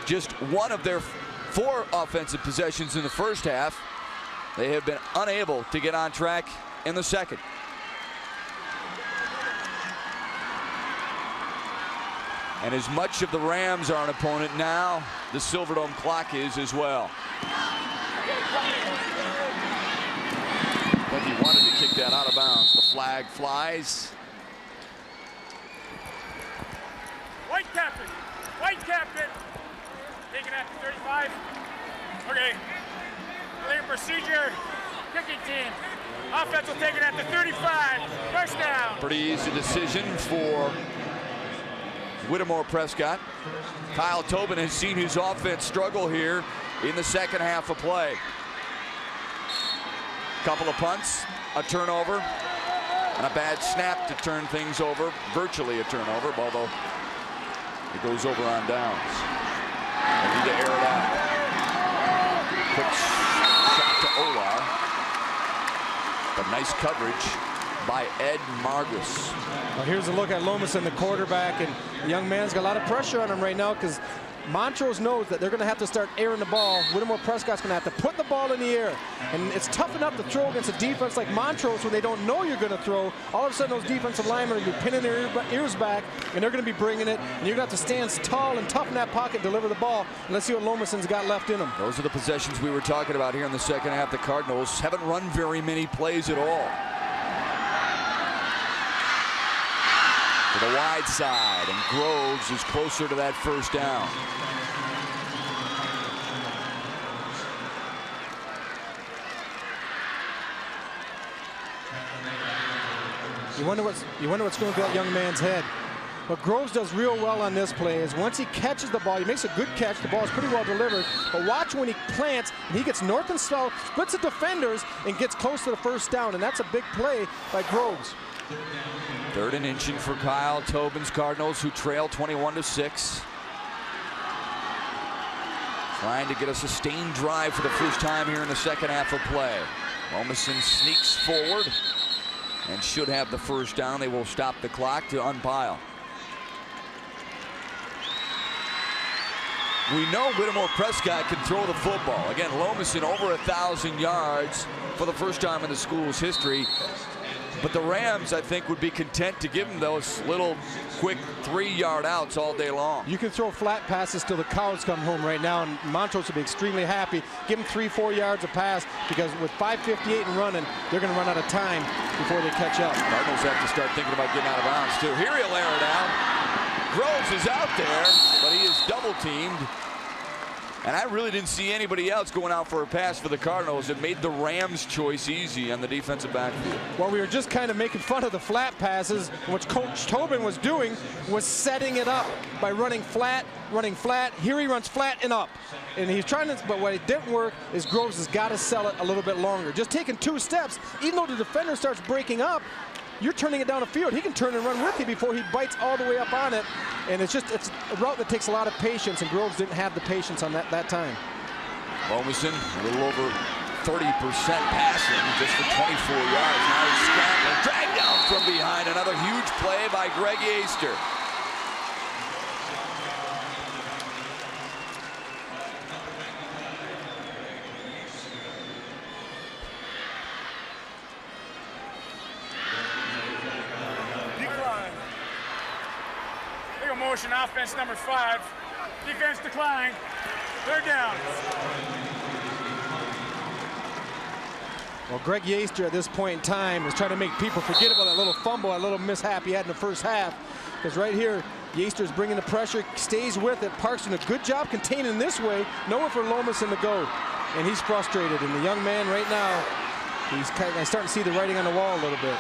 just one of their 4 offensive possessions in the first half. They have been unable to get on track in the second. And as much of the Rams are an opponent now, the Silverdome clock is as well. But he wanted to kick that out of bounds. The flag flies. White captain, taking after 35. Okay. Clear procedure. Kicking team. Offense will take it at the 35. First down. Pretty easy decision for Whittemore Prescott. Kyle Tobin has seen his offense struggle here in the second half of play. Couple of punts, a turnover, and a bad snap to turn things over. Virtually a turnover, although it goes over on downs. They need to air it out. Quick shot to Olar. But nice coverage by Ed Margus. Well, here's a look at Lomas and the quarterback, and the young man's got a lot of pressure on him right now because Montrose knows that they're going to have to start airing the ball. Whittemore Prescott's going to have to put the ball in the air, and it's tough enough to throw against a defense like Montrose when they don't know you're going to throw. All of a sudden, those defensive linemen are going to be pinning their ears back, and they're going to be bringing it, and you're going to have to stand tall and tough in that pocket, deliver the ball, and let's see what Lomason's got left in him. Those are the possessions we were talking about here in the second half. The Cardinals haven't run very many plays at all. To the wide side, and Groves is closer to that first down. You wonder what's going through that young man's head. What Groves does real well on this play is once he catches the ball, he makes a good catch, the ball is pretty well delivered, but watch when he plants, and he gets north and south, splits the defenders, and gets close to the first down, and that's a big play by Groves. 3rd and inching for Kyle Tobin's Cardinals, who trail 21-6. Trying to get a sustained drive for the first time here in the second half of play. Lomason sneaks forward and should have the first down. They will stop the clock to unpile. We know Whittemore Prescott can throw the football. Again, Lomason over 1,000 yards for the first time in the school's history. But the Rams, I think, would be content to give him those little quick 3-yard outs all day long. You can throw flat passes till the cows come home right now, and Montrose will be extremely happy. Give him 3-4 yards a pass, because with 5:58 and running, they're going to run out of time before they catch up. Cardinals have to start thinking about getting out of bounds, too. Here he'll air it out. Groves is out there, but he is double-teamed. And I really didn't see anybody else going out for a pass for the Cardinals. It made the Rams' choice easy on the defensive backfield. Well, we were just kind of making fun of the flat passes. What Coach Tobin was doing was setting it up by running flat. Here he runs flat and up. And he's trying to, but what it didn't work is Groves has got to sell it a little bit longer. Just taking 2 steps, even though the defender starts breaking up, you're turning it down the field. He can turn and run with you before he bites all the way up on it. And it's a route that takes a lot of patience, and Groves didn't have the patience on that time. Lomason, a little over 30% passing, just for 24 yards. Now he's scrambling, dragged down from behind. Another huge play by Greg Yaster. Motion offense number 5. Defense decline. 3rd down. Well, Greg Yaster at this point in time is trying to make people forget about that little fumble, that little mishap he had in the first half. Because right here, Yaster's bringing the pressure, stays with it. Parks doing a good job containing this way. Nowhere for Lomason to go. And he's frustrated. And the young man right now, he's kind of starting to see the writing on the wall a little bit.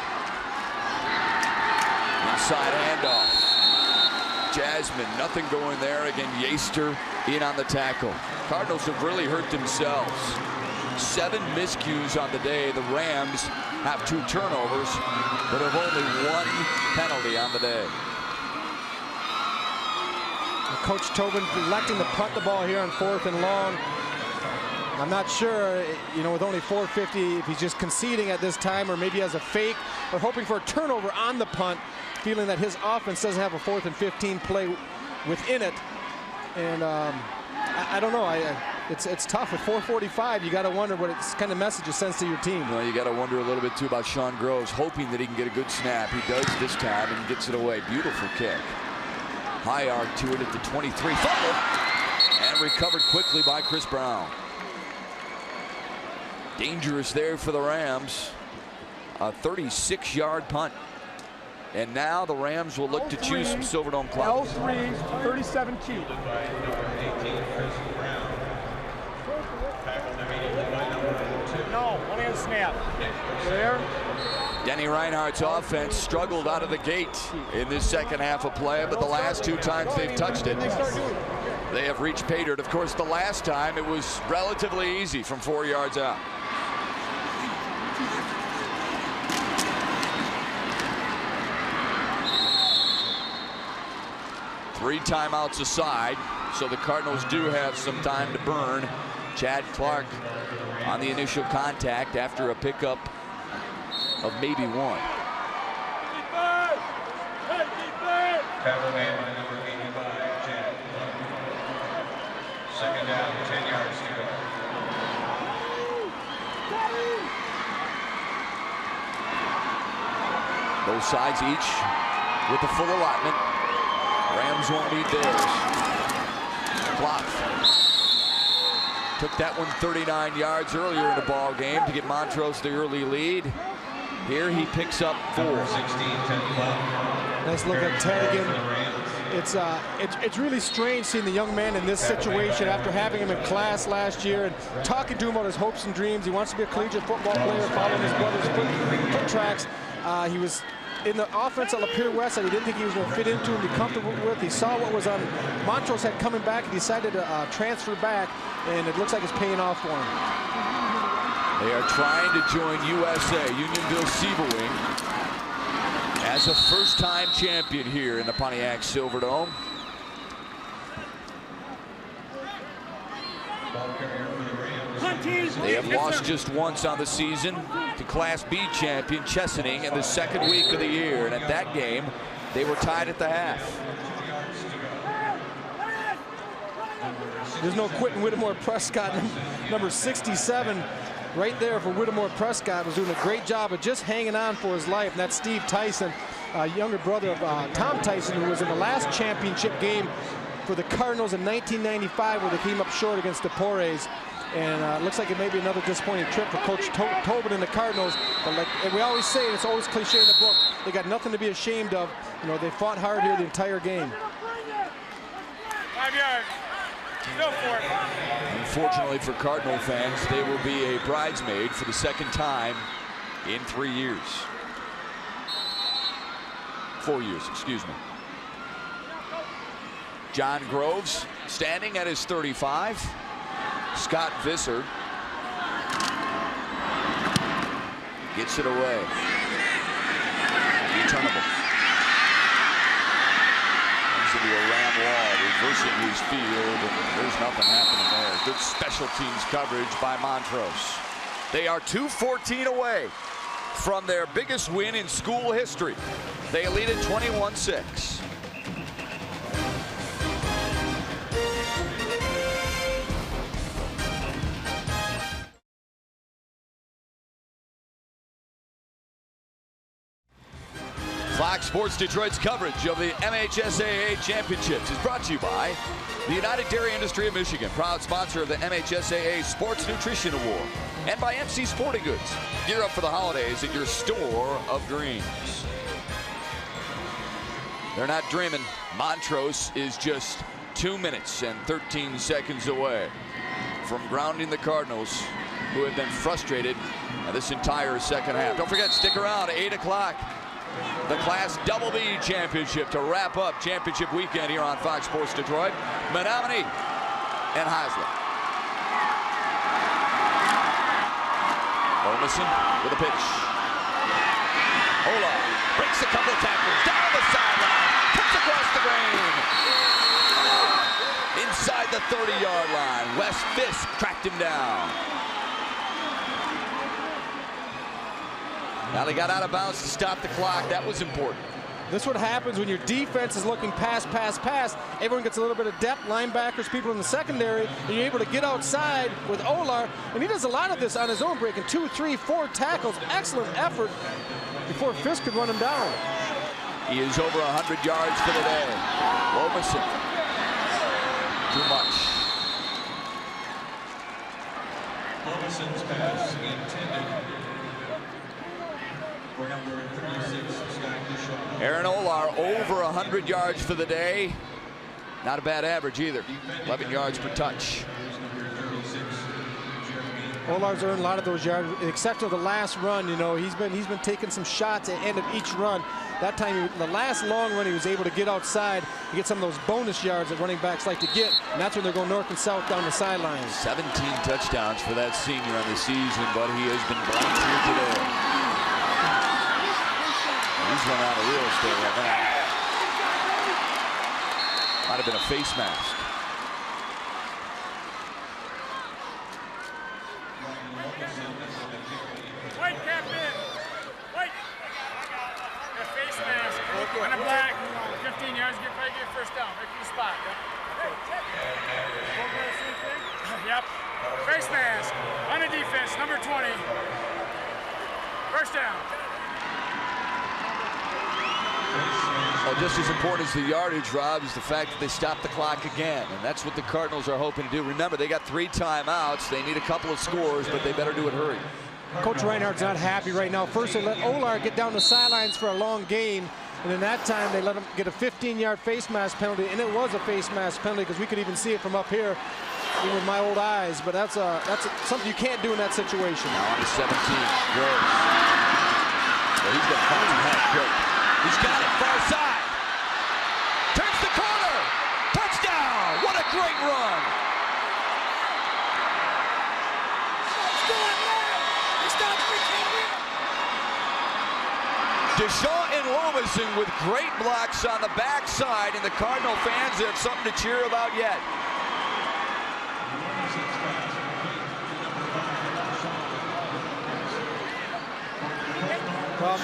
Inside handoff. Jasmine, nothing going there. Again, Yaster in on the tackle. Cardinals have really hurt themselves. 7 miscues on the day. The Rams have 2 turnovers, but have only 1 penalty on the day. Coach Tobin electing to punt the ball here on 4th and long. I'm not sure, with only 4:50, if he's just conceding at this time, or maybe as a fake, or hoping for a turnover on the punt, feeling that his offense doesn't have a 4th and 15 play within it. And I don't know. It's tough at 4:45. You got to wonder what kind of message it sends to your team. Well, you got to wonder a little bit too about Sean Groves, hoping that he can get a good snap. He does this time and gets it away. Beautiful kick. High arc to it at the 23. Fumble and recovered quickly by Chris Brown. Dangerous there for the Rams. A 36-yard punt. And now the Rams will look to choose some Silverdome clock. L3, 37 key. go. One hand snap. There. Denny Reinhardt's offense struggled out of the gate in this second half of play, but the last 2 times they've touched it, they have reached pay dirt. Of course, the last time it was relatively easy from 4 yards out. Three timeouts aside, so the Cardinals do have some time to burn. Chad Clark on the initial contact after a pickup of maybe 1. Cameraman number 85, Chad. Second down, 10 yards to go. Both sides each with the full allotment. Rams won't need theirs. Clock took that one 39 yards earlier in the ball game to get Montrose the early lead. Here he picks up 4. Nice look at Ted again. It's really strange seeing the young man in this situation after having him in class last year and talking to him about his hopes and dreams. He wants to be a collegiate football player, following his brother's foot tracks. He was in the offense at Lapeer West that he didn't think he was going to fit into and be comfortable with. He saw what was on Montrose had coming back and decided to transfer back, and it looks like it's paying off for him. They are trying to join USA, Unionville Seaverwing, as a first-time champion here in the Pontiac Silverdome. They have lost just once on the season to Class B champion Chesaning in the second week of the year, and at that game, they were tied at the half. There's no quitting Whittemore Prescott, number 67. Right there for Whittemore Prescott, was doing a great job of just hanging on for his life. And that's Steve Tyson, younger brother of Tom Tyson, who was in the last championship game for the Cardinals in 1995, where they came up short against the Pores. And it looks like it may be another disappointing trip for Coach Tobin and the Cardinals. But like we always say, it's always cliche in the book, they got nothing to be ashamed of. You know, they fought hard here the entire game. 5 yards. Go for it. Unfortunately for Cardinal fans, they will be a bridesmaid for the second time in 3 years. 4 years, excuse me. John Groves standing at his 35. Scott Visser gets it away. Returnable. Comes into a ram wall, reversing his field, and there's nothing happening there. Good special teams coverage by Montrose. They are 2:14 away from their biggest win in school history. They lead at 21-6. Fox Sports Detroit's coverage of the MHSAA Championships is brought to you by the United Dairy Industry of Michigan, proud sponsor of the MHSAA Sports Nutrition Award, and by MC Sporting Goods. Gear up for the holidays at your store of dreams. They're not dreaming. Montrose is just 2 minutes and 13 seconds away from grounding the Cardinals, who have been frustrated this entire second half. Don't forget, stick around, 8 o'clock. The Class BB Championship to wrap up championship weekend here on Fox Sports Detroit. Menominee and Haslett. Olmison with a pitch. Ola breaks a couple of tackles down the sideline, cuts across the grain. Inside the 30-yard line, Wes Fisk tracked him down. Now they got out of bounds to stop the clock. That was important. This is what happens when your defense is looking pass, pass, pass. Everyone gets a little bit of depth, linebackers, people in the secondary, and you're able to get outside with Olar. And he does a lot of this on his own, breaking 2, 3, 4 tackles. Excellent effort before Fisk could run him down. He is over 100 yards for the day. Lomacin. Too much. Lomacin's pass intended for number 36, Scott Bishop. Aaron Olar over 100 yards for the day. Not a bad average either. 11 yards per touch. Olar's earned a lot of those yards, except for the last run. You know, he's been taking some shots at the end of each run. That time, the last long run, he was able to get outside and get some of those bonus yards that running backs like to get, and that's when they're going north and south down the sidelines. 17 touchdowns for that senior on the season, but he has been blanked here today. He's run out of real estate right now. Might have been a face mask. White captain. White. A face mask. On a black. 15 yards. Get first down. Right to the spot. Yep. Face mask. On the defense. Number 20. First down. Well, just as important as the yardage, Rob, is the fact that they stopped the clock again, and that's what the Cardinals are hoping to do. Remember, they got 3 timeouts. They need a couple of scores, but they better do it hurry. Coach Reinhardt's not happy right now. First, they let Olar get down the sidelines for a long gain, and then that time they let him get a 15-yard face mask penalty, and it was a face mask penalty because we could even see it from up here, even with my old eyes. But that's something you can't do in that situation. Now on to 17. Groves. Well, he's got funky hat quick. He's got it far side. Turns the corner. Touchdown. What a great run. Deshaun and Lomison with great blocks on the backside, and the Cardinal fans have something to cheer about yet.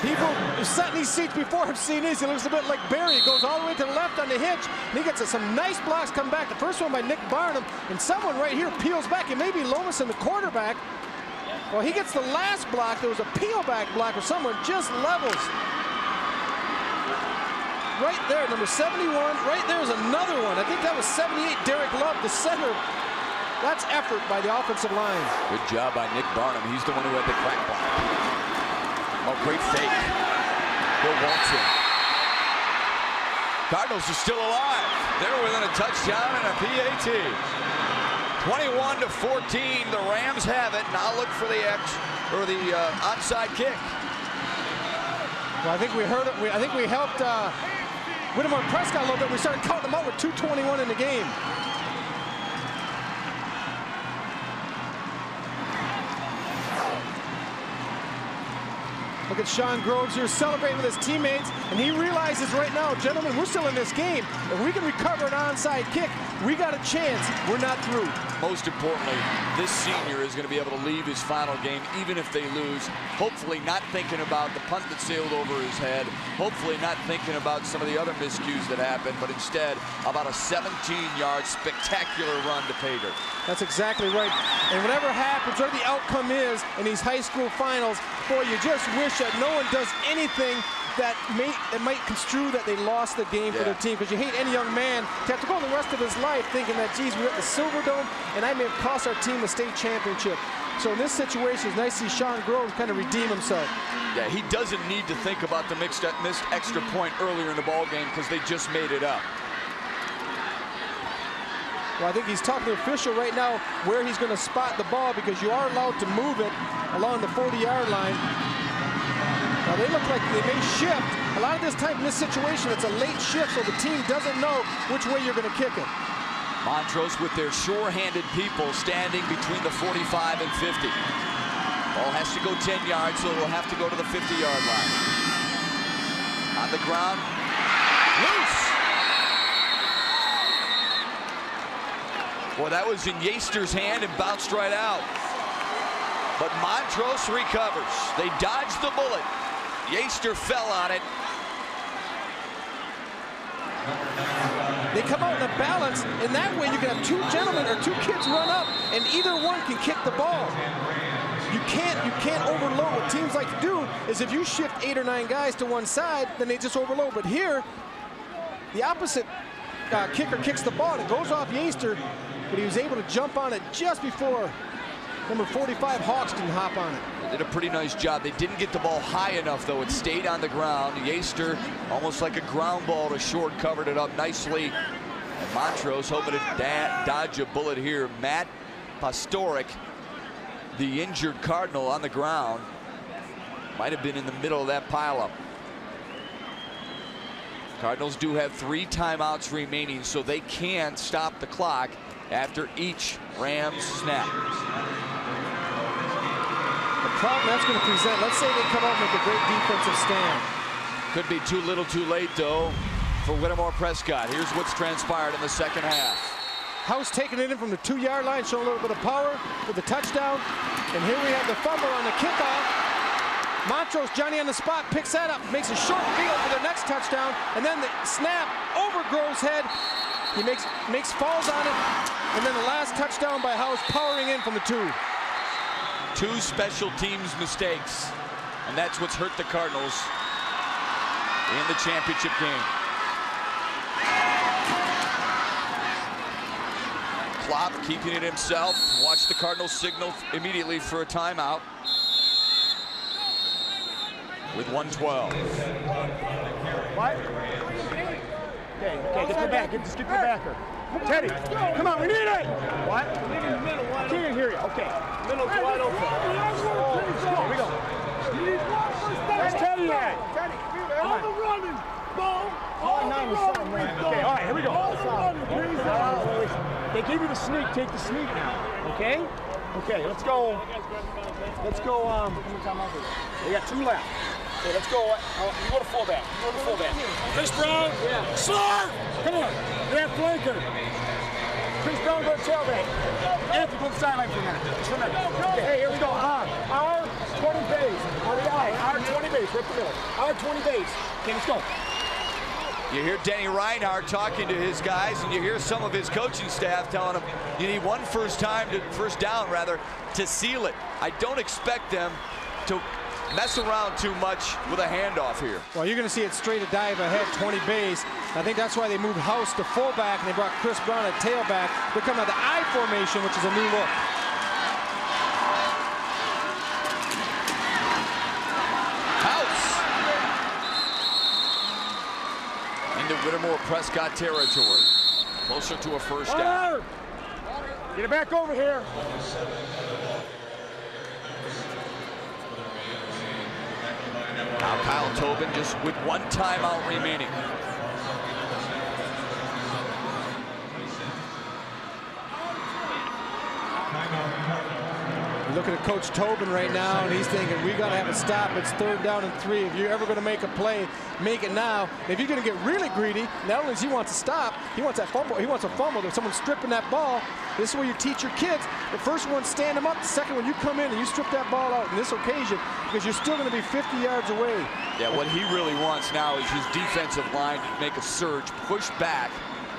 People who sat in these seats before have seen this. He looks a bit like Barry. He goes all the way to the left on the hitch, and he gets some nice blocks come back. The first one by Nick Barnum, and someone right here peels back. It may be Lomison, the quarterback. Well, he gets the last block. There was a peel back block where someone just levels. Right there, number 71. Right there is another one. I think that was 78, Derek Love, the center. That's effort by the offensive line. Good job by Nick Barnum. He's the one who had the crack block. Oh, great fake. Bill Walton. Cardinals are still alive. They're within a touchdown and a PAT. 21-14. The Rams have it. Now look for the onside kick. Well, I think we heard it. I think we helped Whittemore Prescott a little bit. We started counting them out with 2:21 in the game. Look at Sean Groves here celebrating with his teammates, and he realizes right now, gentlemen, we're still in this game. If we can recover an onside kick, we got a chance. We're not through. Most importantly, this senior is going to be able to leave his final game, even if they lose, hopefully not thinking about the punt that sailed over his head, hopefully not thinking about some of the other miscues that happened, but instead about a 17-yard spectacular run to pay dirt. That's exactly right. And whatever happens, whatever the outcome is in these high school finals, boy, you just wish that no one does anything that might construe that they lost the game for their team, because you hate any young man to have to go the rest of his life thinking that, geez, we're at the Silver Dome and I may have cost our team a state championship. So in this situation, it's nice to see Sean Groves kind of redeem himself. Yeah, he doesn't need to think about the missed extra point earlier in the ball game because they just made it up. Well, I think he's talking to the official right now where he's going to spot the ball, because you are allowed to move it along the 40-yard line. Now, they look like they may shift. A lot of this time in this situation, it's a late shift, so the team doesn't know which way you're going to kick it. Montrose with their sure-handed people standing between the 45 and 50. Ball has to go 10 yards, so it'll have to go to the 50-yard line. On the ground, loose. Boy, that was in Yeaster's hand and bounced right out. But Montrose recovers. They dodged the bullet. Yeaster fell on it. They come out in a balance, and that way you can have 2 gentlemen or 2 kids run up, and either one can kick the ball. You can't overload. What teams like to do is if you shift 8 or 9 guys to one side, then they just overload. But here, the opposite kicker kicks the ball, and it goes off Yeaster, but he was able to jump on it just before number 45 Hawks can hop on it. They did a pretty nice job. They didn't get the ball high enough, though. It stayed on the ground. Yeaster, almost like a ground ball to short, covered it up nicely. And Montrose hoping to dodge a bullet here. Matt Pastoric the injured Cardinal on the ground. Might have been in the middle of that pileup. Cardinals do have 3 timeouts remaining, so they can stop the clock after each Rams snap. The problem that's going to present, let's say they come out and make a great defensive stand. Could be too little too late, though, for Whittemore Prescott. Here's what's transpired in the second half. House taking it in from the 2-yard line, showing a little bit of power with the touchdown. And here we have the fumble on the kickoff. Montrose, Johnny on the spot, picks that up, makes a short field for their next touchdown, and then the snap over Grove's head. He makes falls on it, and then the last touchdown by House, powering in from the 2. 2 special teams mistakes, and that's what's hurt the Cardinals in the championship game. Klopp keeping it himself. Watch the Cardinals signal immediately for a timeout with 1:12. What? Okay, get your back. Just get your backer. Teddy, come on, we need it. What? I can't hear you. Okay. Middle's wide open. Here we go. Where's Teddy at? Teddy, on the running. Ball. Okay, all right, here we go. They gave you the sneak. Take the sneak now. Okay? Okay, let's go. Let's go. We got 2 left. Okay, let's go. You go to fullback. You go to fullback. Chris Brown. Yeah. Slur! Come on. Grab flanker. Chris Brown go to tailback. Anthony, go to the sideline for a minute. Just for a minute. Okay, hey, here we go. Our 20 base. Our 20 base. Right the middle. Our 20 base. Okay, let's go. You hear Denny Reinhardt talking to his guys, and you hear some of his coaching staff telling him you need one first down to seal it. I don't expect them to mess around too much with a handoff here. Well, you're going to see it straight a dive ahead, 20 base. I think that's why they moved House to fullback, and they brought Chris Brown at tailback. They're coming out of the I formation, which is a new look. Into Whittemore Prescott territory. Closer to a first down. Get it back over here. Now Kyle Tobin just with 1 timeout remaining. You're looking at Coach Tobin right now, and he's thinking, we got to have a stop. It's 3rd down and 3. If you're ever going to make a play, make it now. If you're going to get really greedy, not only does he want to stop, he wants that fumble. He wants a fumble. If someone's stripping that ball, this is where you teach your kids. The first one, stand them up. The second one, you come in and you strip that ball out in this occasion because you're still going to be 50 yards away. Yeah, what he really wants now is his defensive line to make a surge, push back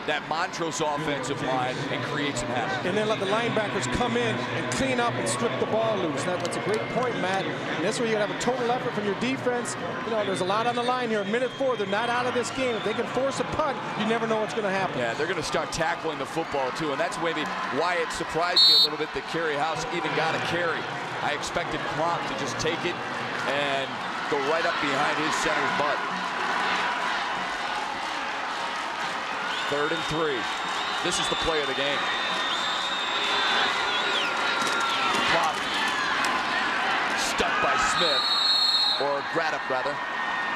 that Montrose offensive line and create some havoc. And then let the linebackers come in and clean up and strip the ball loose. That's a great point, Matt. And that's where you have a total effort from your defense. You know, there's a lot on the line here. Minute 4, they're not out of this game. If they can force a punt, you never know what's going to happen. Yeah, they're going to start tackling the football too, and that's maybe why it surprised me a little bit that Kerry House even got a carry. I expected Klopp to just take it and go right up behind his center's butt. 3rd and 3. This is the play of the game. Klopp stuck by Smith, or Craddock rather,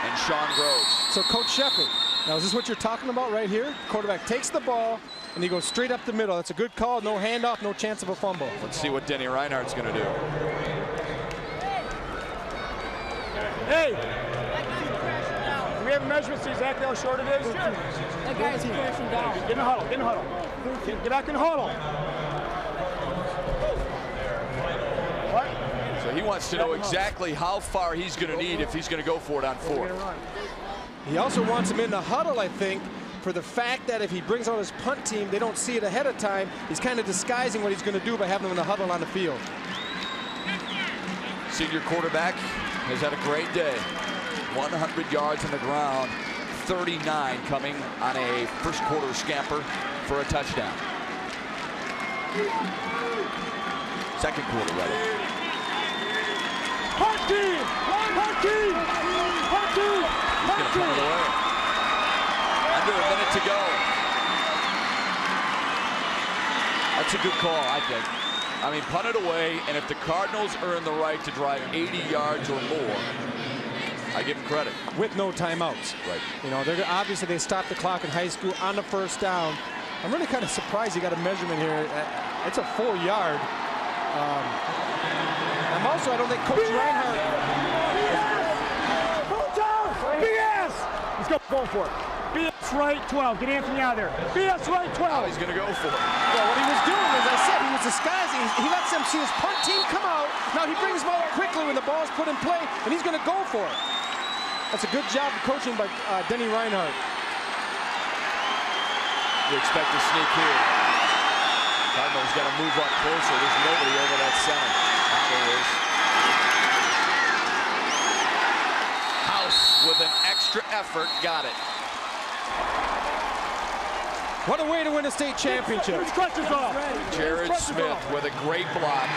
and Sean Groves. So Coach Shepard, now is this what you're talking about right here? Quarterback takes the ball and he goes straight up the middle. That's a good call. No handoff, no chance of a fumble. Let's see what Denny Reinhardt's going to do. Hey! We have a measurement, see exactly how short it is? That guy's crashing down. Get in the huddle, get in the huddle. Get back in the huddle. What? So he wants to know exactly how far he's going to need if he's going to go for it on 4th. He also wants him in the huddle, I think, for the fact that if he brings out his punt team, they don't see it ahead of time. He's kind of disguising what he's going to do by having them in the huddle on the field. Senior quarterback has had a great day. 100 yards on the ground, 39 coming on a first quarter scamper for a touchdown. Second quarter, rather. Punt team! Punt team! Punt team! He's going to punt it away. Under a minute to go. That's a good call, I think. I mean, punt it away, and if the Cardinals earn the right to drive 80 yards or more, I give them credit. With no timeouts. Right. You know, they're obviously they stopped the clock in high school on the first down. I'm really kind of surprised he got a measurement here. It's a 4-yard. I'm also, I don't think Coach Reinhardt. BS! Let's go. Going for it. BS right 12. Get Anthony out of there. BS right 12. Oh, he's going to go for it. Well, what he was doing, as I said, he was disguising. He lets them see his punt team come out. Now he brings them out quickly when the ball's put in play, and he's going to go for it. That's a good job of coaching by Denny Reinhardt. You expect to sneak here. Cardinals got to move up closer. There's nobody over that center. Now there is. House with an extra effort got it. What a way to win a state championship. Jared Smith with a great block.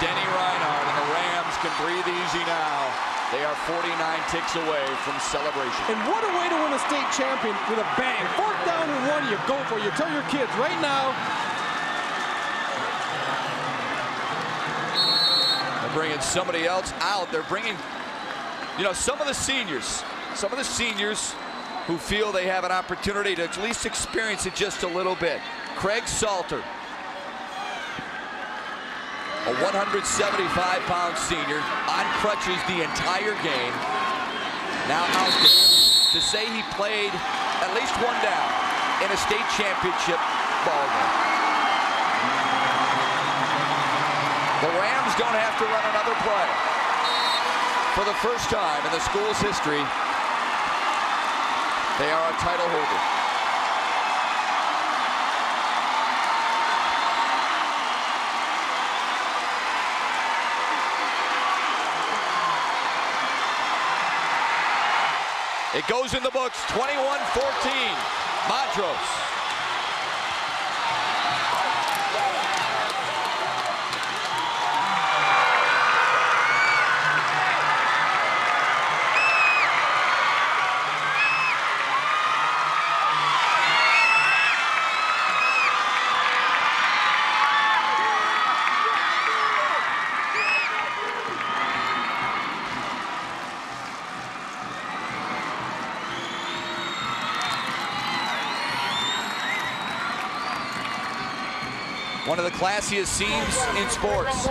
Denny Reinhardt and the Rams can breathe easy now. They are 49 ticks away from celebration. And what a way to win a state champion with a bang. 4th down and 1, you go for it. You tell your kids right now. They're bringing somebody else out. They're bringing, you know, some of the seniors who feel they have an opportunity to at least experience it just a little bit. Craig Salter, a 175-pound senior, on crutches the entire game. Now out there to say he played at least one down in a state championship ball game. The Rams don't have to run another play. For the first time in the school's history, they are a title holder. It goes in the books, 21-14, Montrose. One of the classiest scenes in sports.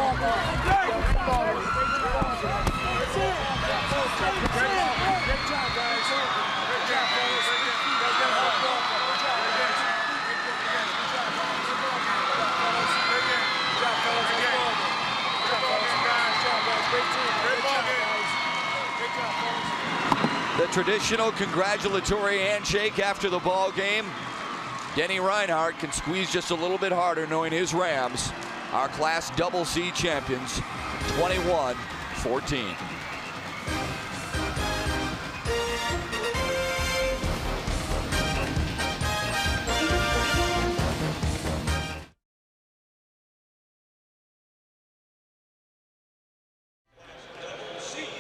The traditional congratulatory handshake after the ball game. Denny Reinhardt can squeeze just a little bit harder, knowing his Rams are Class Double C champions, 21-14.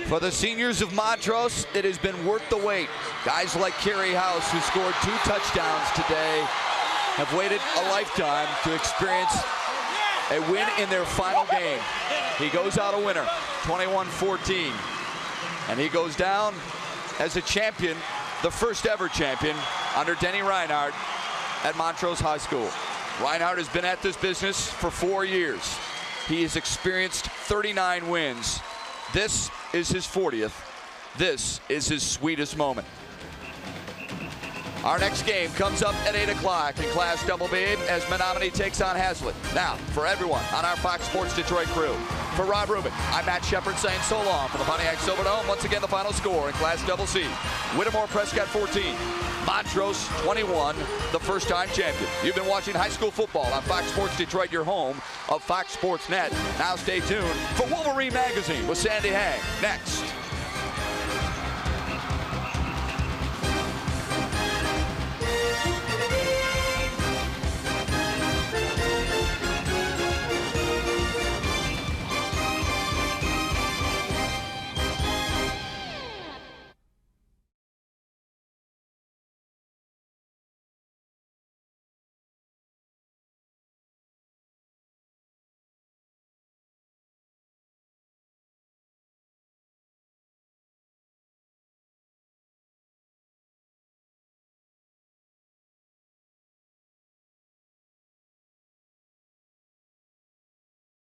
For the seniors of Montrose, it has been worth the wait. Guys like Kerry House, who scored 2 touchdowns today, have waited a lifetime to experience a win in their final game. He goes out a winner, 21-14. And he goes down as a champion, the first ever champion, under Denny Reinhardt at Montrose High School. Reinhardt has been at this business for 4 years. He has experienced 39 wins. This is his 40th. This is his sweetest moment. Our next game comes up at 8 o'clock in Class Double B as Menominee takes on Hazlitt. Now, for everyone on our Fox Sports Detroit crew, for Rob Rubin, I'm Matt Shepard saying so long from the Pontiac Silverdome. Once again, the final score in Class Double C. Whittemore Prescott 14, Montrose 21, the first-time champion. You've been watching high school football on Fox Sports Detroit, your home of Fox Sports Net. Now stay tuned for Wolverine Magazine with Sandy Hang next.